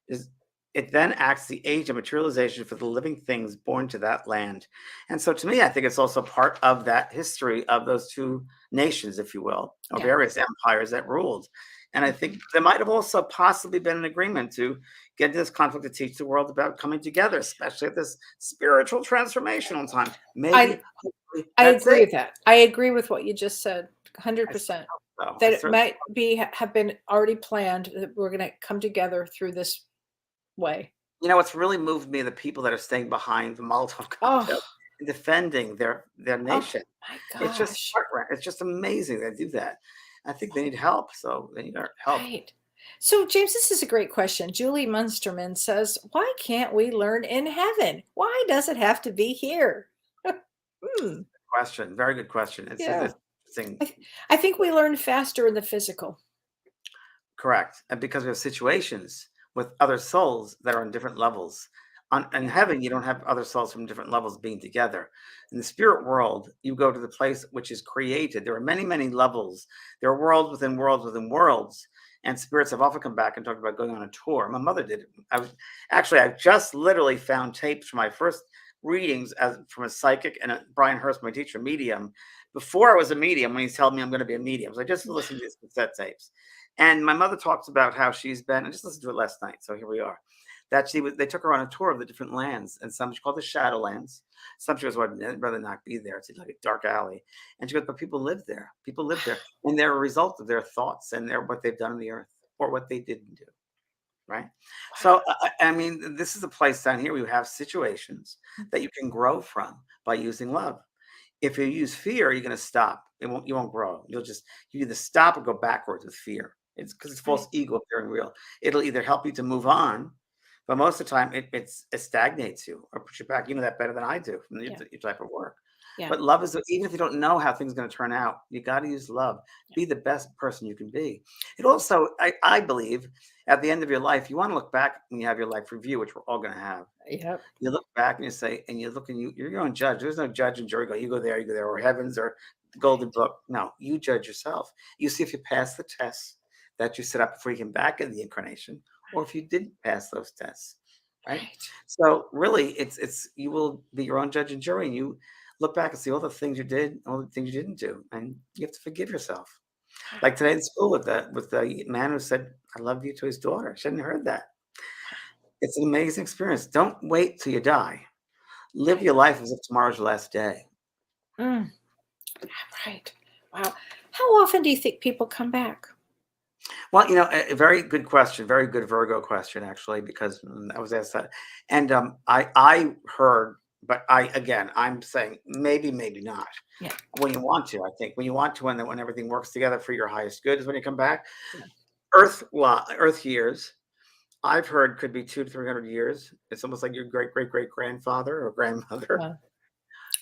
Is it then acts the age of materialization for the living things born to that land. And so to me, I think it's also part of that history of those two nations, if you will, or Yeah. various empires that ruled. And I think Mhm. there might have also possibly been an agreement to get into this conflict to teach the world about coming together, especially at this spiritual transformational time. I Maybe, hopefully, I that's agree it. with that. I agree with what you just said, I certainly 100%. hope so. I That it certainly, might be have been already planned that we're gonna come together through this way. what's really moved me, the people that are staying behind the Molotov Oh, cocktail and defending their oh nation. my It's just gosh. it's just amazing they do that. I think they need help, so they need our help. Right. So, James, this is a great question. Julie Munsterman says, "Why can't we learn in heaven? Why does it have to be here?" Hmm. Question, very good question. Yeah. It's interesting. I think we learn faster in the physical. Correct, and because we have situations with other souls that are on different levels. In Yeah. heaven, you don't have other souls from different levels being together. In the spirit world, you go to the place which is created. There are many, many levels. There are worlds within worlds within worlds. And spirits have often come back and talked about going on a tour. My mother did it. I just literally found tapes from my first readings from a psychic and Brian Hurst, my teacher, medium. Before I was a medium, when he's telling me I'm going to be a medium, so I just listened to these cassette tapes. And my mother talks about how she's been. I just listened to it last night, so here we are. That they took her on a tour of the different lands, and some she called the Shadowlands. Some she goes, well, I'd rather not be there. It's like a dark alley. And she goes, but people live there. People live there, and they're a result of their thoughts and what they've done on the earth or what they didn't do. Right. Wow. So, I mean, this is a place down here where you have situations that you can grow from by using love. If you use fear, you're going to stop. You won't grow. You either stop or go backwards with fear. It's because it's false Right. ego appearing real. It'll either help you to move on, but most of the time it stagnates you or puts you back. You know that better than I do from Yeah. your type of work. Yeah. But love is, even if you don't know how things are going to turn out, you got to use love. Yeah. Be the best person you can be. It also, I believe, at the end of your life, you want to look back when you have your life review, which we're all going to have. Yep. You look back and you say, and you look and you're your own judge. There's no judge and jury. You go there, or heavens, or the golden Right. book. No, you judge yourself. You see if you pass the tests that you set up before you came back in the incarnation, or if you didn't pass those tests, right? Right. So really, it's you will be your own judge and jury, and you look back and see all the things you did, all the things you didn't do, and you have to forgive yourself. Like today in school with the man who said "I love you" to his daughter. She hadn't heard that. It's an amazing experience. Don't wait till you die. Live your life as if tomorrow's your last day. Mm, right. Wow. How often do you think people come back? Well, a very good question, very good Virgo question, actually, because I was asked that, and I heard, but I'm saying maybe, maybe not. Yeah. When you want to, I think when you want to, when everything works together for your highest good, is when you come back. Yeah. Earth years, I've heard could be 200 to 300 years. It's almost like your great great great grandfather or grandmother. That's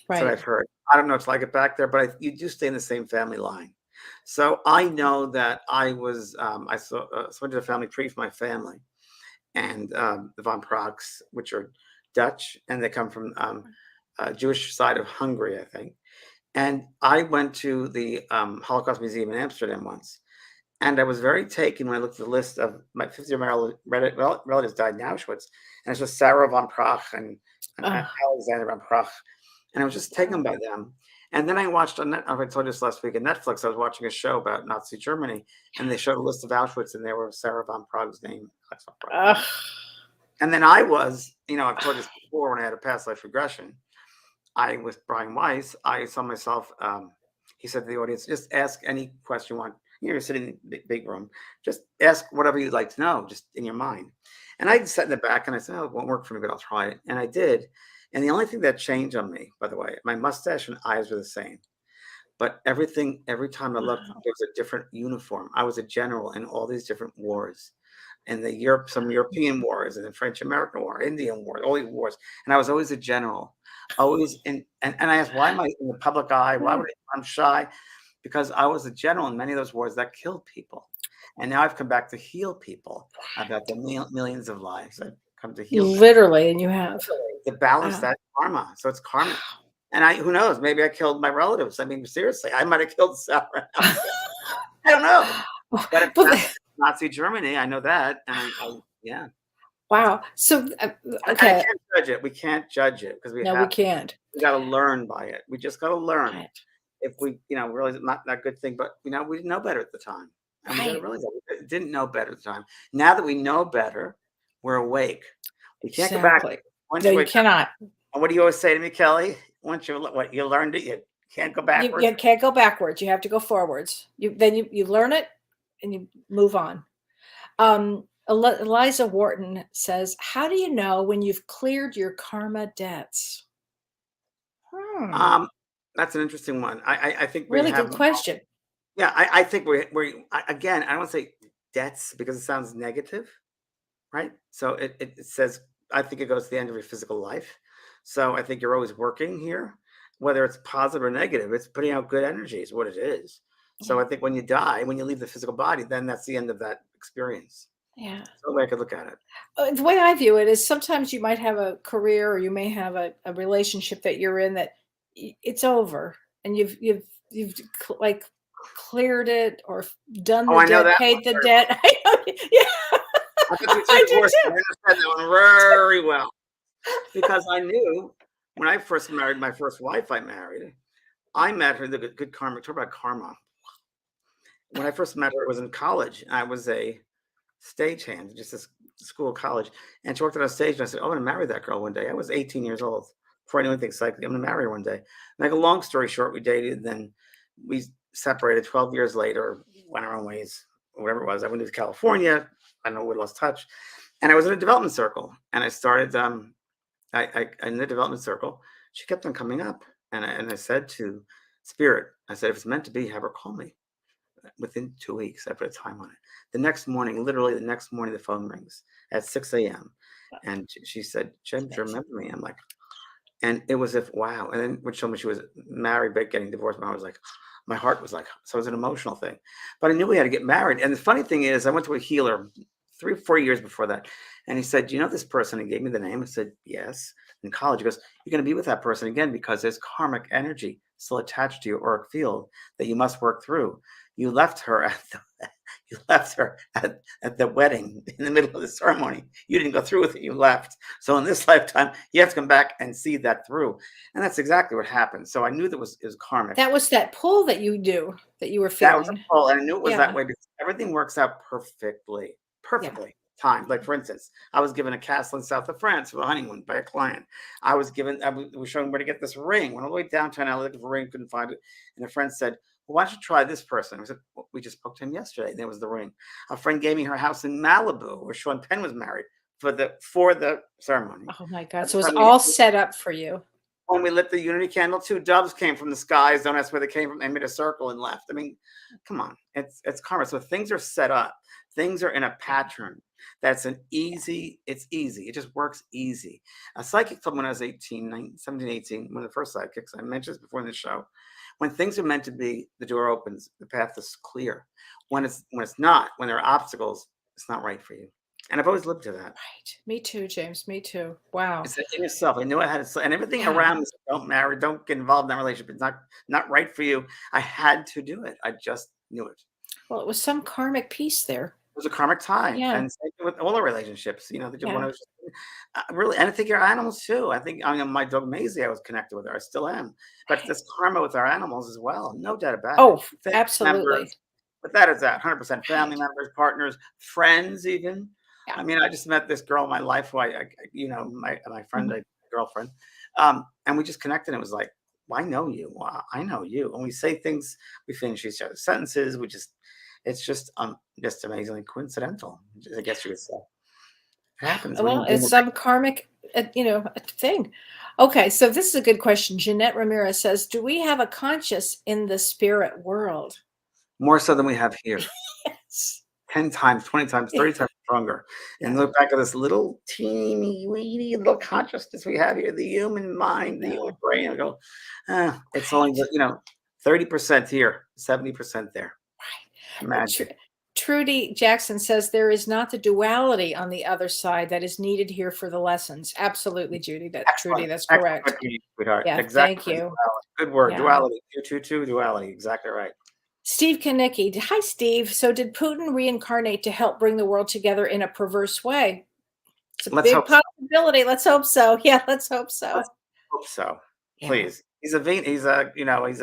what Right. I've heard. I don't know if it's like it back there, but you do stay in the same family line. So I know that I saw so I did a family tree for my family, and the Von Prochs, which are Dutch, and they come from Jewish side of Hungary, I think. And I went to the Holocaust Museum in Amsterdam once, and I was very taken when I looked at the list of my 50 relatives died in Auschwitz, and it's just Sarah von Proch and Oh, Alexander von Proch, and I was just taken wow. by them. And then I watched on I told you this last week on Netflix. I was watching a show about Nazi Germany, and they showed a list of Auschwitz, and there was Sarah von Proch's name. Alex von Proch's name. Ugh. And then I was, I've told you this before when I had a past life regression. I with Brian Weiss, I saw myself. He said to the audience, just ask any question you want. You're sitting in the big room. Just ask whatever you'd like to know, just in your mind. And I sat in the back and I said, oh, it won't work for me, but I'll try it. And I did. And the only thing that changed on me, by the way, my mustache and eyes were the same. But every time I looked, Wow. there was a different uniform. I was a general in all these different wars. And some European wars, and the French American War, Indian War, all these wars. And I was always a general. Always and I asked, why am I in the public eye? Why would I'm shy? Because I was a general in many of those wars that killed people. And now I've come back to heal people about the millions of lives. I've come to heal people, Literally, and you have. to balance Wow. that karma. So it's karma. And who knows, maybe I killed my relatives. I mean, seriously, I might have killed Sarah. I don't know. But it's Well, not Nazi Germany. I know that. And yeah. wow. So, I okay. can't judge it. We can't judge it because we No, we have to. can't. We got to learn by it. We just got to learn. Right. If we, realize it's not that good thing, but we didn't know better at the time. And we got to Right. realize that we didn't know better at the time. Now that we know better, we're awake. We can't go back. Exactly. Once No, you you wake up, cannot. and what do you always say to me, Kelly? Once you learned it, you can't go backwards. You can't go backwards. You have to go forwards. You learn it and you move on. Eliza Wharton says, "How do you know when you've cleared your karma debts?" Um, that's an interesting one. I think we Really have good question. Yeah, I think again, I don't want to say debts because it sounds negative, right? So it says, I think it goes to the end of your physical life. So I think you're always working here, whether it's positive or negative, it's putting out good energy is what it is. So Yeah. I think when you die, when you leave the physical body, then that's the end of that experience. Yeah. So the way I could look at it. The way I view it is sometimes you might have a career or you may have a relationship that you're in that it's over and you've like cleared it or done Oh, the I know debt, that paid one the very well. debt. I know, yeah, I thought you I said do divorce. I too. understand that one very well because I knew when I first married my first wife, I met her, the good karma. Talk about karma. When I first met her, it was in college. I was a stagehand, just a school college. And she worked on a stage, and I said, oh, I'm going to marry that girl one day. I was 18 years old before I knew anything psychically. I'm going to marry her one day. Make a long story short, we dated. Then we separated 12 years later, went our own ways, whatever it was. I went to California. I know we lost touch. And I was in a development circle. And I started, in the development circle, she kept on coming up. And I said to Spirit, I said, if it's meant to be, have her call me. Within 2 weeks, I put a time on it. The next morning, literally the next morning, the phone rings at 6 a.m. And she said, Jim, do you remember me? I'm like, and it was if, wow. And then when she told me she was married, but getting divorced, I was like, my heart was like, so it was an emotional thing. But I knew we had to get married. And the funny thing is, I went to a healer 3 or 4 years before that. And he said, do you know this person? He gave me the name. I said, yes. In college, he goes, you're going to be with that person again because there's karmic energy still attached to your auric field that you must work through. You left her at the wedding in the middle of the ceremony. You didn't go through with it. You left. So in this lifetime, you have to come back and see that through. And that's exactly what happened. So I knew it was karmic. That was that pull that you do that you were That was a feeling. pull, and I knew it was that Yeah. way because everything works out perfectly. Yeah. time. Like, for instance, I was given a castle in south of France for a honeymoon by a client. We were showing where to get this ring. Went all the way downtown LA, looking for a ring, couldn't find it. And a friend said, well, why don't you try this person? I said, well, we just spoke to him yesterday. There was the ring. A friend gave me her house in Malibu where Sean Penn was married for the ceremony. Oh my God. By So the it was time all set up for you. when we lit the unity candle, 2 doves came from the skies. Don't ask where they came from. They made a circle and left. I mean, come on. It's karma. So things are set up. Things are in a pattern. It's easy. It just works easy. A psychic told me when I was 17, 18, one of the first psychics, I mentioned this before in the show. When things are meant to be, the door opens, the path is clear. When it's not, when there are obstacles, it's not right for you. And I've always lived to that. Right. Me too, James. Me too. Wow. It's in yourself. I knew I had to, and everything Yeah. around me said, don't marry, don't get involved in that relationship. It's not right for you. I had to do it. I just knew it. Well, it was some karmic piece there. It was a karmic tie, Yeah. and same thing with all the relationships. They just Yeah. want to really, and I think your animals too. I mean, my dog Maisie, I was connected with her. I still am. But there's karma with our animals as well. No doubt about it. Oh, Family absolutely. members, but that is that 100% family Right. members, partners, friends, even. Yeah. I mean, I just met this girl in my life who my friend, Mhm. my girlfriend, and we just connected. And it was like, well, I know you. Well, I know you. And we say things, we finish each other's sentences. It's just amazingly coincidental, I guess you would say. It happens when Well, you're doing it's the some karmic, thing. Okay, so this is a good question. Jeanette Ramirez says, "Do we have a conscious in the spirit world?" more so than we have here. Yes. 10 times, 20 times, 30 times stronger. And Yeah. look back at this little teeny weeny little consciousness we have here, the human mind, the human brain. I go, it's only Right. 30% here, 70% there. Imagine. Trudy Jackson says there is not the duality on the other side that is needed here for the lessons. Absolutely, Trudy, Excellent. that's Excellent, correct. sweetheart. Yeah, Exactly. thank you. Duality. Good word. Yeah. Duality. 222 duality. Exactly right. Steve Kanicki. Hi, Steve. So did Putin reincarnate to help bring the world together in a perverse way? It's a Let's big hope so. possibility. Let's hope so. Yeah, let's hope so. Let's hope so. Yeah. Please. He's a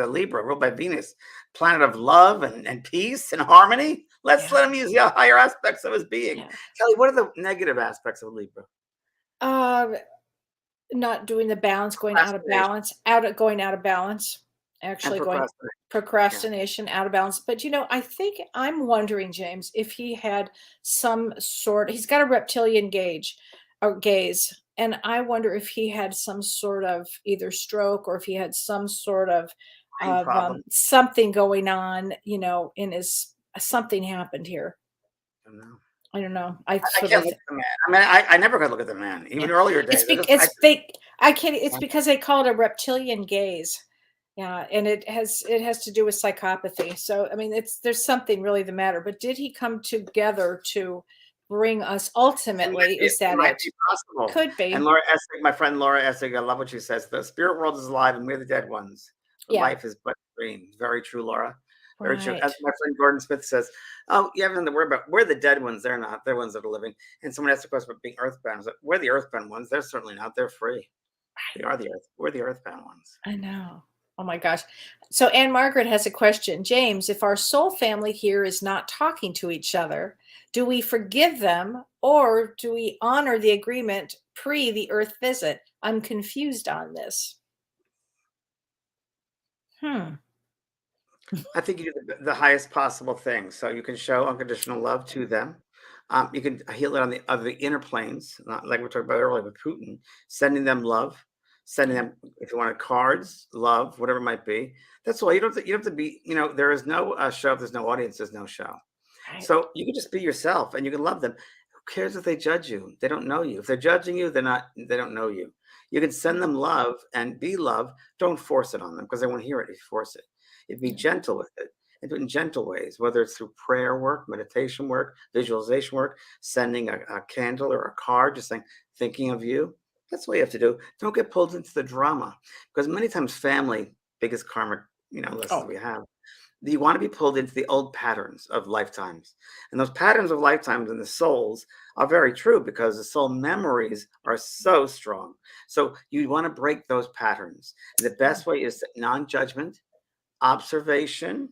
Libra, ruled by Venus, planet of love and peace and harmony. Let's let him use the higher aspects of his being. Yeah. Kelly, what are the negative aspects of Libra? Not doing the balance, going out of balance, going out of balance, actually going procrastination, out of balance. But I think I'm wondering, James, if he had some sort, he's got a reptilian gaze, and I wonder if he had some sort of either stroke or if he had some sort of problem. something going on, in his something happened here. I don't know. I don't know. I can't look at the man. I mean, I never could look at the man, even earlier days. I can't. It's because they call it a reptilian gaze. Yeah, and it has to do with psychopathy. So I mean, there's something really the matter. But did he come together to bring us ultimately? Is that it might be possible? Could be. And Laura Essig, my friend Laura Essig, I love what she says. The spirit world is alive, and we're the dead ones. Life is but a dream. Very true, Laura. Very true. As my friend Gordon Smith says, oh, you have nothing to worry about. We're the dead ones. They're not. They're ones that are living. And someone asked a question about being earthbound. Like, we're the earthbound ones. They're certainly not. They're free. We are the earth. We're the earthbound ones. I know. Oh my gosh. So Anne Margaret has a question. James, if our soul family here is not talking to each other, do we forgive them or do we honor the agreement pre the earth visit? I'm confused on this. I think you do the highest possible thing. So you can show unconditional love to them. You can heal it on the inner planes, like we talked about earlier with Putin, sending them love, sending them, if you wanted cards, love, whatever it might be. That's all. You don't have to be, there is no show. If there's no audience, there's no show. Right. So you can just be yourself and you can love them. Who cares if they judge you? They don't know you. If they're judging you, they don't know you. You can send them love and be love. Don't force it on them because they won't hear it if you force it. You'd be gentle with it and do it in gentle ways, whether it's through prayer work, meditation work, visualization work, sending a candle or a card, just saying, thinking of you. That's what you have to do. Don't get pulled into the drama because many times family, biggest karmic, lessons we have. You want to be pulled into the old patterns of lifetimes. And those patterns of lifetimes and the souls are very true because the soul memories are so strong. So you want to break those patterns. And the best way is non-judgment, observation,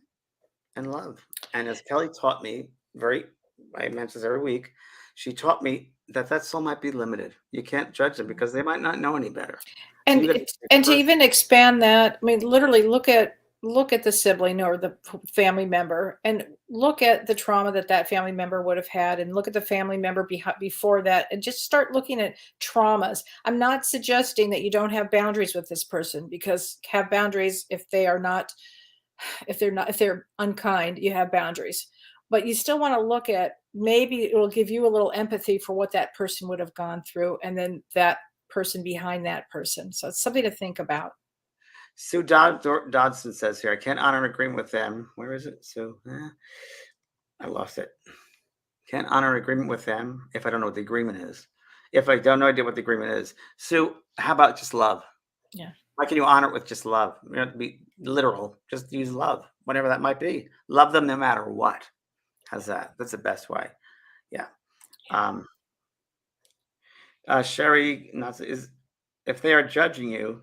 and love. And as Kelly taught me, I mention this every week, she taught me that soul might be limited. You can't judge them because they might not know any better. So And you got and to even expand that, I mean, literally look at the sibling or the family member, and look at the trauma that that family member would have had, and look at the family member before that, and just start looking at traumas. I'm not suggesting that you don't have boundaries with this person, because have boundaries if they are not, if they're unkind, you have boundaries. But you still want to look at, maybe it will give you a little empathy for what that person would have gone through, and then that person behind that person. So it's something to think about. Sue Dodson says here, I can't honor an agreement with them. Where is it, Sue? I lost it. Can't honor an agreement with them if I don't know what the agreement is. If I don't know idea what the agreement is. Sue, how about just love? Yeah. Why can you honor it with just love? You don't have to be literal. Just use love, whatever that might be. Love them no matter what. How's that? That's the best way. Yeah. Sherry is, if they are judging you,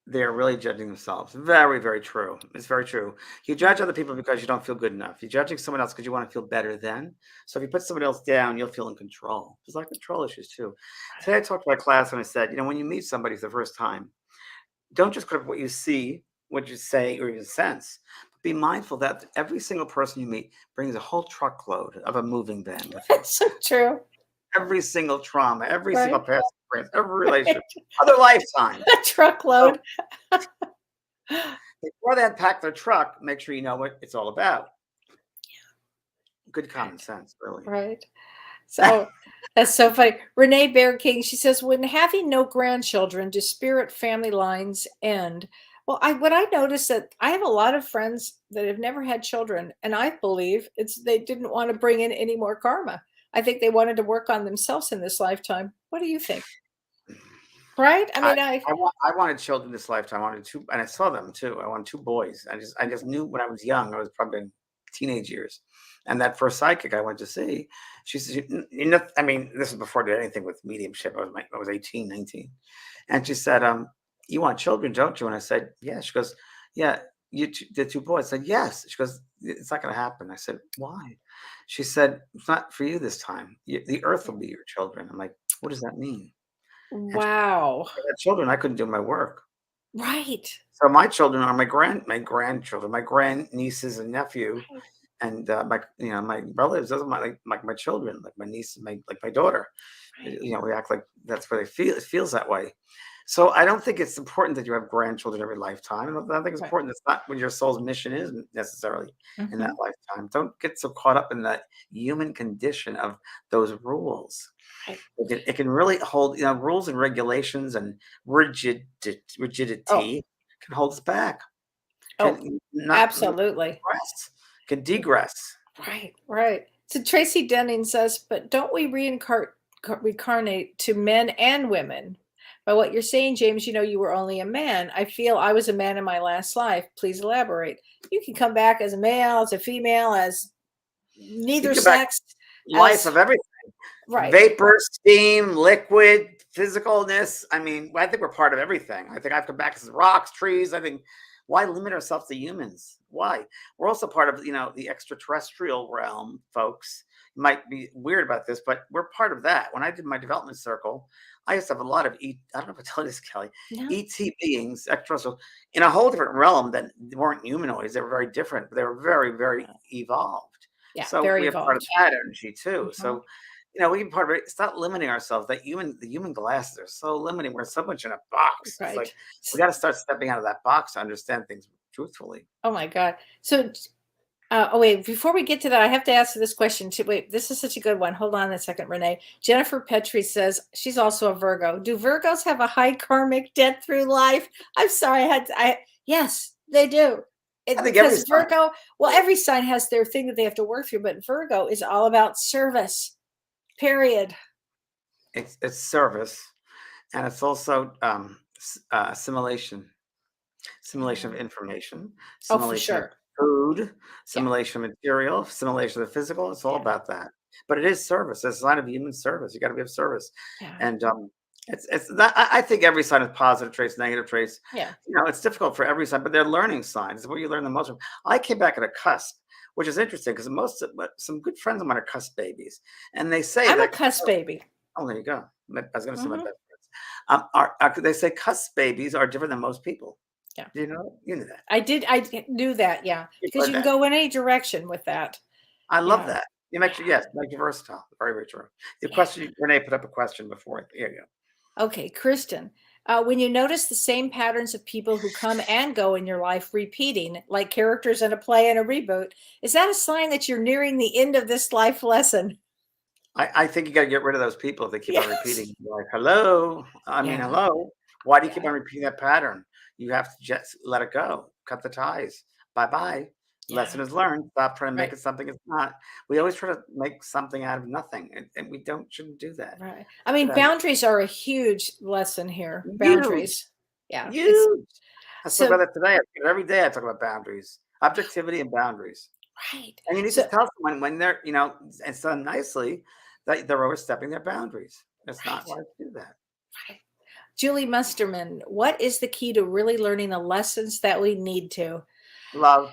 they are really judging themselves. Very, very true. It's very true. You judge other people because you don't feel good enough. You're judging someone else because you want to feel better then. So if you put someone else down, you'll feel in control. There's like control issues too. Today I talked to my class and I said, when you meet somebody for the first time, don't just go up what you see, what you say, or even sense. But be mindful that every single person you meet brings a whole truckload of a moving van with them. That's so true. Every single trauma, every single Right. past experience, every relationship, other lifetime. A truckload. Before they unpack their truck, make sure you know what it's all about. Good common sense, really. Right. So that's so funny. Renee Bear King, she says, when having no grandchildren, do spirit family lines end? Well, what I noticed, that I have a lot of friends that have never had children, and I believe they didn't want to bring in any more karma. I think they wanted to work on themselves in this lifetime. What do you think? Right? I mean, I wanted children this lifetime. I wanted two, and I saw them too. I wanted two boys. I just knew when I was young. I was probably in teenage years, and that first psychic I went to see, she said, I mean, this is before I did anything with mediumship. I was 18, 19, and she said, you want children, don't you? And I said, yeah. She goes, yeah. The two boys. I said, yes. She goes, it's not going to happen. I said, why? She said, it's not for you this time. The earth will be your children. I'm like, what does that mean? wow. If I had children, I couldn't do my work. Right. So my children are my grandchildren, my grandnieces and nephew, and my relatives. Those are my children, like my niece, my daughter. We act like that's where they feel. It feels that way. So I don't think it's important that you have grandchildren every lifetime. I don't think it's important. That's not what your soul's mission is necessarily in that lifetime. Don't get so caught up in that human condition of those rules. Right. It can really hold, rules and regulations and rigidity can hold us back. Absolutely. Can degress. Right. So Tracy Denning says, but don't we reincarnate to men and women? By what you're saying, James, you were only a man. I feel I was a man in my last life. Please elaborate. You can come back as a male, as a female, as neither sex. Life of everything. Right. Vapor, steam, liquid, physicalness. I mean, I think we're part of everything. I think I've come back as rocks, trees. I think, why limit ourselves to humans? Why? We're also part of, the extraterrestrial realm, folks. You might be weird about this, but we're part of that. When I did my development circle, I used to have a lot of I don't know if I tell you this, Kelly, ET beings, extraterrestrial, in a whole different realm that weren't humanoids. They were very different, but they were very, very evolved. Yeah, so very we have evolved. part of that energy too. So, we can part of it. Stop limiting ourselves. The human glasses are so limiting. We're so much in a box. Right. It's like we got to start stepping out of that box to understand things truthfully. Oh my God. So, wait, before we get to that, I have to ask this question too. Wait, this is such a good one. Hold on a second, Renee. Jennifer Petrie says she's also a Virgo. Do Virgos have a high karmic debt through life? I'm sorry. Yes, they do. I think every Virgo, every sign has their thing that they have to work through, but Virgo is all about service. Period. It's service, and it's also assimilation of information, assimilation of food, assimilation of material, assimilation of the physical. It's all about that. But it is service. It's a sign of human service. You got to be of service, and it's that. I think every sign has positive traits, negative traits. Yeah, it's difficult for every sign, but they're learning signs. It's what you learn the most from. I came back at a cusp which is interesting because some good friends of mine are cuss babies, and they say I'm a that. cuss baby. Oh, there you go. I was going to say my Hmm. best friends. They say cuss babies are different than most people. Yeah. Do you know? You knew that. I knew that, yeah, You've because heard you can that. go in any direction with that. I love Yeah. that. You make you yes, make you versatile. Very, very true. The question Renee put up a question before. Here you go. Okay, Kristen, when you notice the same patterns of people who come and go in your life repeating, like characters in a play and a reboot, is that a sign that you're nearing the end of this life lesson? I think you got to get rid of those people if they keep on Yes. repeating. You're like, hello. I mean, Yeah. hello. Why do you keep Yeah. on repeating that pattern? You have to just let it go. Cut the ties. Bye bye. Lesson Yeah. is learned. Stop trying to make Right. it something it's not. We always try to make something out of nothing, and we shouldn't do that. Right. I mean, Should have boundaries are a huge lesson here. huge, Boundaries. Yeah. It's huge. I spoke so about that today. Every day I talk about boundaries, objectivity, and boundaries. right. And you need to So tell someone when they're, and so nicely that they're overstepping their boundaries. It's not right. wise to do that. Right. Julie Musterman, what is the key to really learning the lessons that we need to? Love,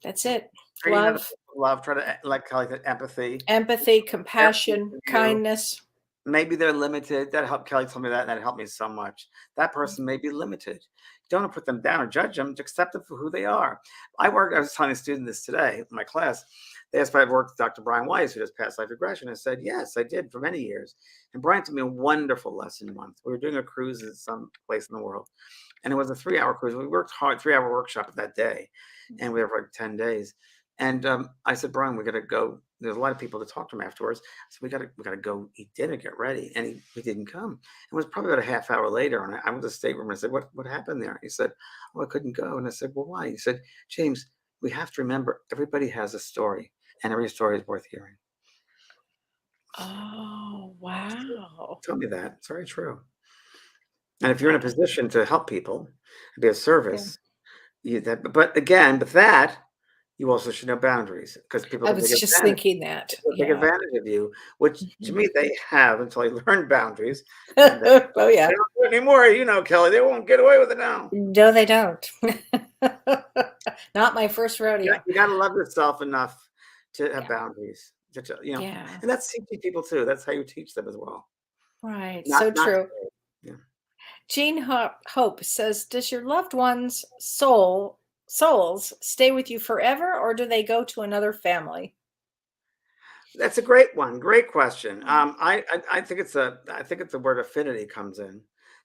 That's it. treating other Love, people with love, try to like Kelly said, empathy. empathy, Their point compassion, of view. kindness. Maybe they're limited. That helped Kelly told me that, and that helped me so much. That person may be limited. Don't put them down or judge them. Just accept them for who they are. I was telling a student this today in my class. They asked if I've worked with Dr. Brian Weiss, who does past life regression. I said, yes, I did for many years. And Brian told me a wonderful lesson once. We were doing a cruise in some place in the world. And it was a 3-hour cruise. We worked hard, 3-hour workshop that day. And we were for like 10 days. And I said, Brian, we got to go. There's a lot of people to talk to him afterwards. So we got to go eat dinner, get ready. And he didn't come. It was probably about a half hour later. And I went to the stateroom and I said, what happened there? He said, oh, I couldn't go. And I said, well, why? He said, James, we have to remember everybody has a story and every story is worth hearing. Oh, wow. Tell me that. It's very true. And if you're in a position to help people, be of service, but again, with that, you also should know boundaries because people I can take was just advantage. thinking that. Take Yeah. advantage of you, which to Mhm. me they have until I learn boundaries. And they Oh, yeah. don't do it anymore, Kelly. They won't get away with it now. No, they don't. Not my first You rodeo. got to love yourself enough to have Yeah. boundaries. Yeah. And that's teaching people too. That's how you teach them as well. Right. So Not true. yeah. Jean Hope says, does your loved one's souls stay with you forever, or do they go to another family? That's a great one. Great question. Mhm. I think it's the word affinity comes in,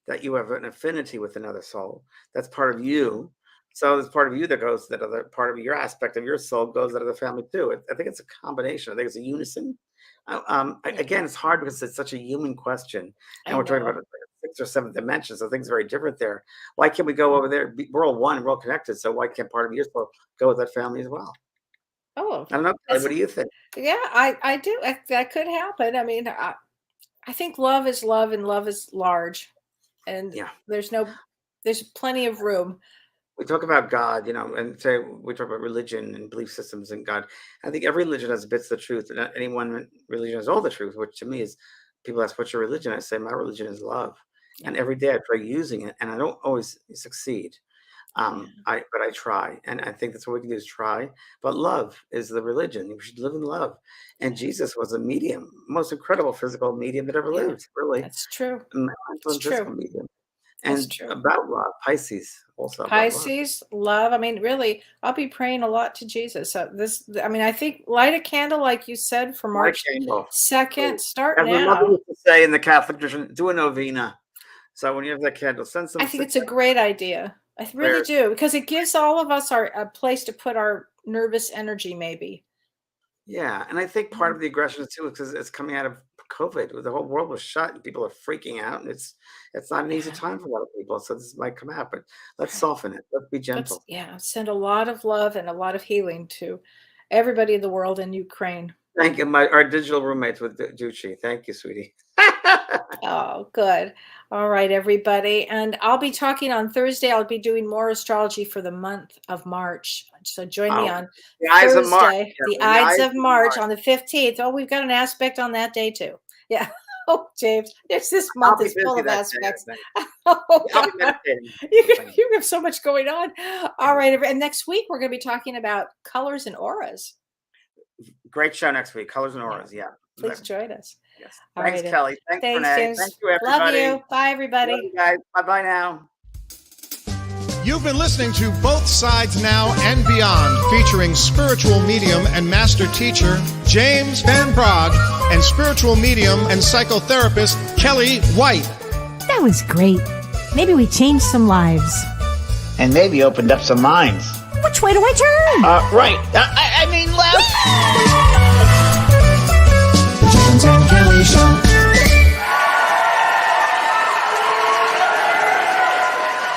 that you have an affinity with another soul. That's part of you. So there's part of you that goes to that other part of your aspect of your soul goes to that other family too. I think it's a combination. I think it's a unison. Yeah, Again, it's hard because it's such a human question, and I we're talking about know. like 6 or 7 dimensions. So things are very different there. Why can't we go over there? We're all one. We're all connected. So why can't part of your soul go with that family as well? Oh, I don't know. Kelly, that's what do you think? yeah. I do. That could happen. I mean, I think love is love, and love is large, and Yeah. there's plenty of room. We talk about God, and say we talk about religion and belief systems and God. I think every religion has bits of the truth, and not any one religion has all the truth. Which to me is, people ask, "What's your religion?" I say, "My religion is love," Yeah, and every day I try using it, and I don't always succeed. yeah, But I try, and I think that's what we can do is try. But love is the religion. We should live in love, and yeah, Jesus was a medium, most incredible physical medium that ever yeah. lived. Really, That's true. a mental That's and physical true. medium, That's and true. about love. Pisces also about love. Pisces, love. I mean, really, I'll be praying a lot to Jesus. So I mean, I think light a candle, like you said, for My March candle. 2nd. Start As my mother now. used to say in the Catholic tradition, do a novena. So when you have that candle, send I some think six it's a great idea. I really prayers. do, because it gives all of us a place to put our nervous energy, maybe. Yeah, and I think part Mhm. of the aggression too is because it's coming out of COVID, where the whole world was shut and people are freaking out, and it's not an easy Yeah, time for a lot of people. So this might come out, but let's right. soften it. Let's be gentle. Yeah, send a lot of love and a lot of healing to everybody in the world and Ukraine. Thank you. Our digital roommates with Ducci. Thank you, sweetie. Oh, good. All right, everybody. And I'll be talking on Thursday. I'll be doing more astrology for the month of March. So join me Oh, on the eyes of March. Thursday, the The Ides eyes of of March March. on the 15th. Oh, we've got an aspect on that day too. Yeah. Oh, James, this I'll month be is full busy of that day, I aspects. think. Oh, I'll be God. meditating. You have so much going on. All right. And next week, we're going to be talking about colors and auras. Great show next week. Colors and Yeah. auras. Yeah. Please join us. Yes. All Thanks, right. Kelly. Thanks, Thanks, Renee. James. Thank you, Love everybody. you. Bye, everybody. Love you guys. Bye-bye now. You've been listening to Both Sides Now and Beyond, featuring spiritual medium and master teacher James Van Praagh and spiritual medium and psychotherapist Kellee White. That was great. Maybe we changed some lives. And maybe opened up some minds. Which way do I turn? Right. I mean left. The James and Kellee Show.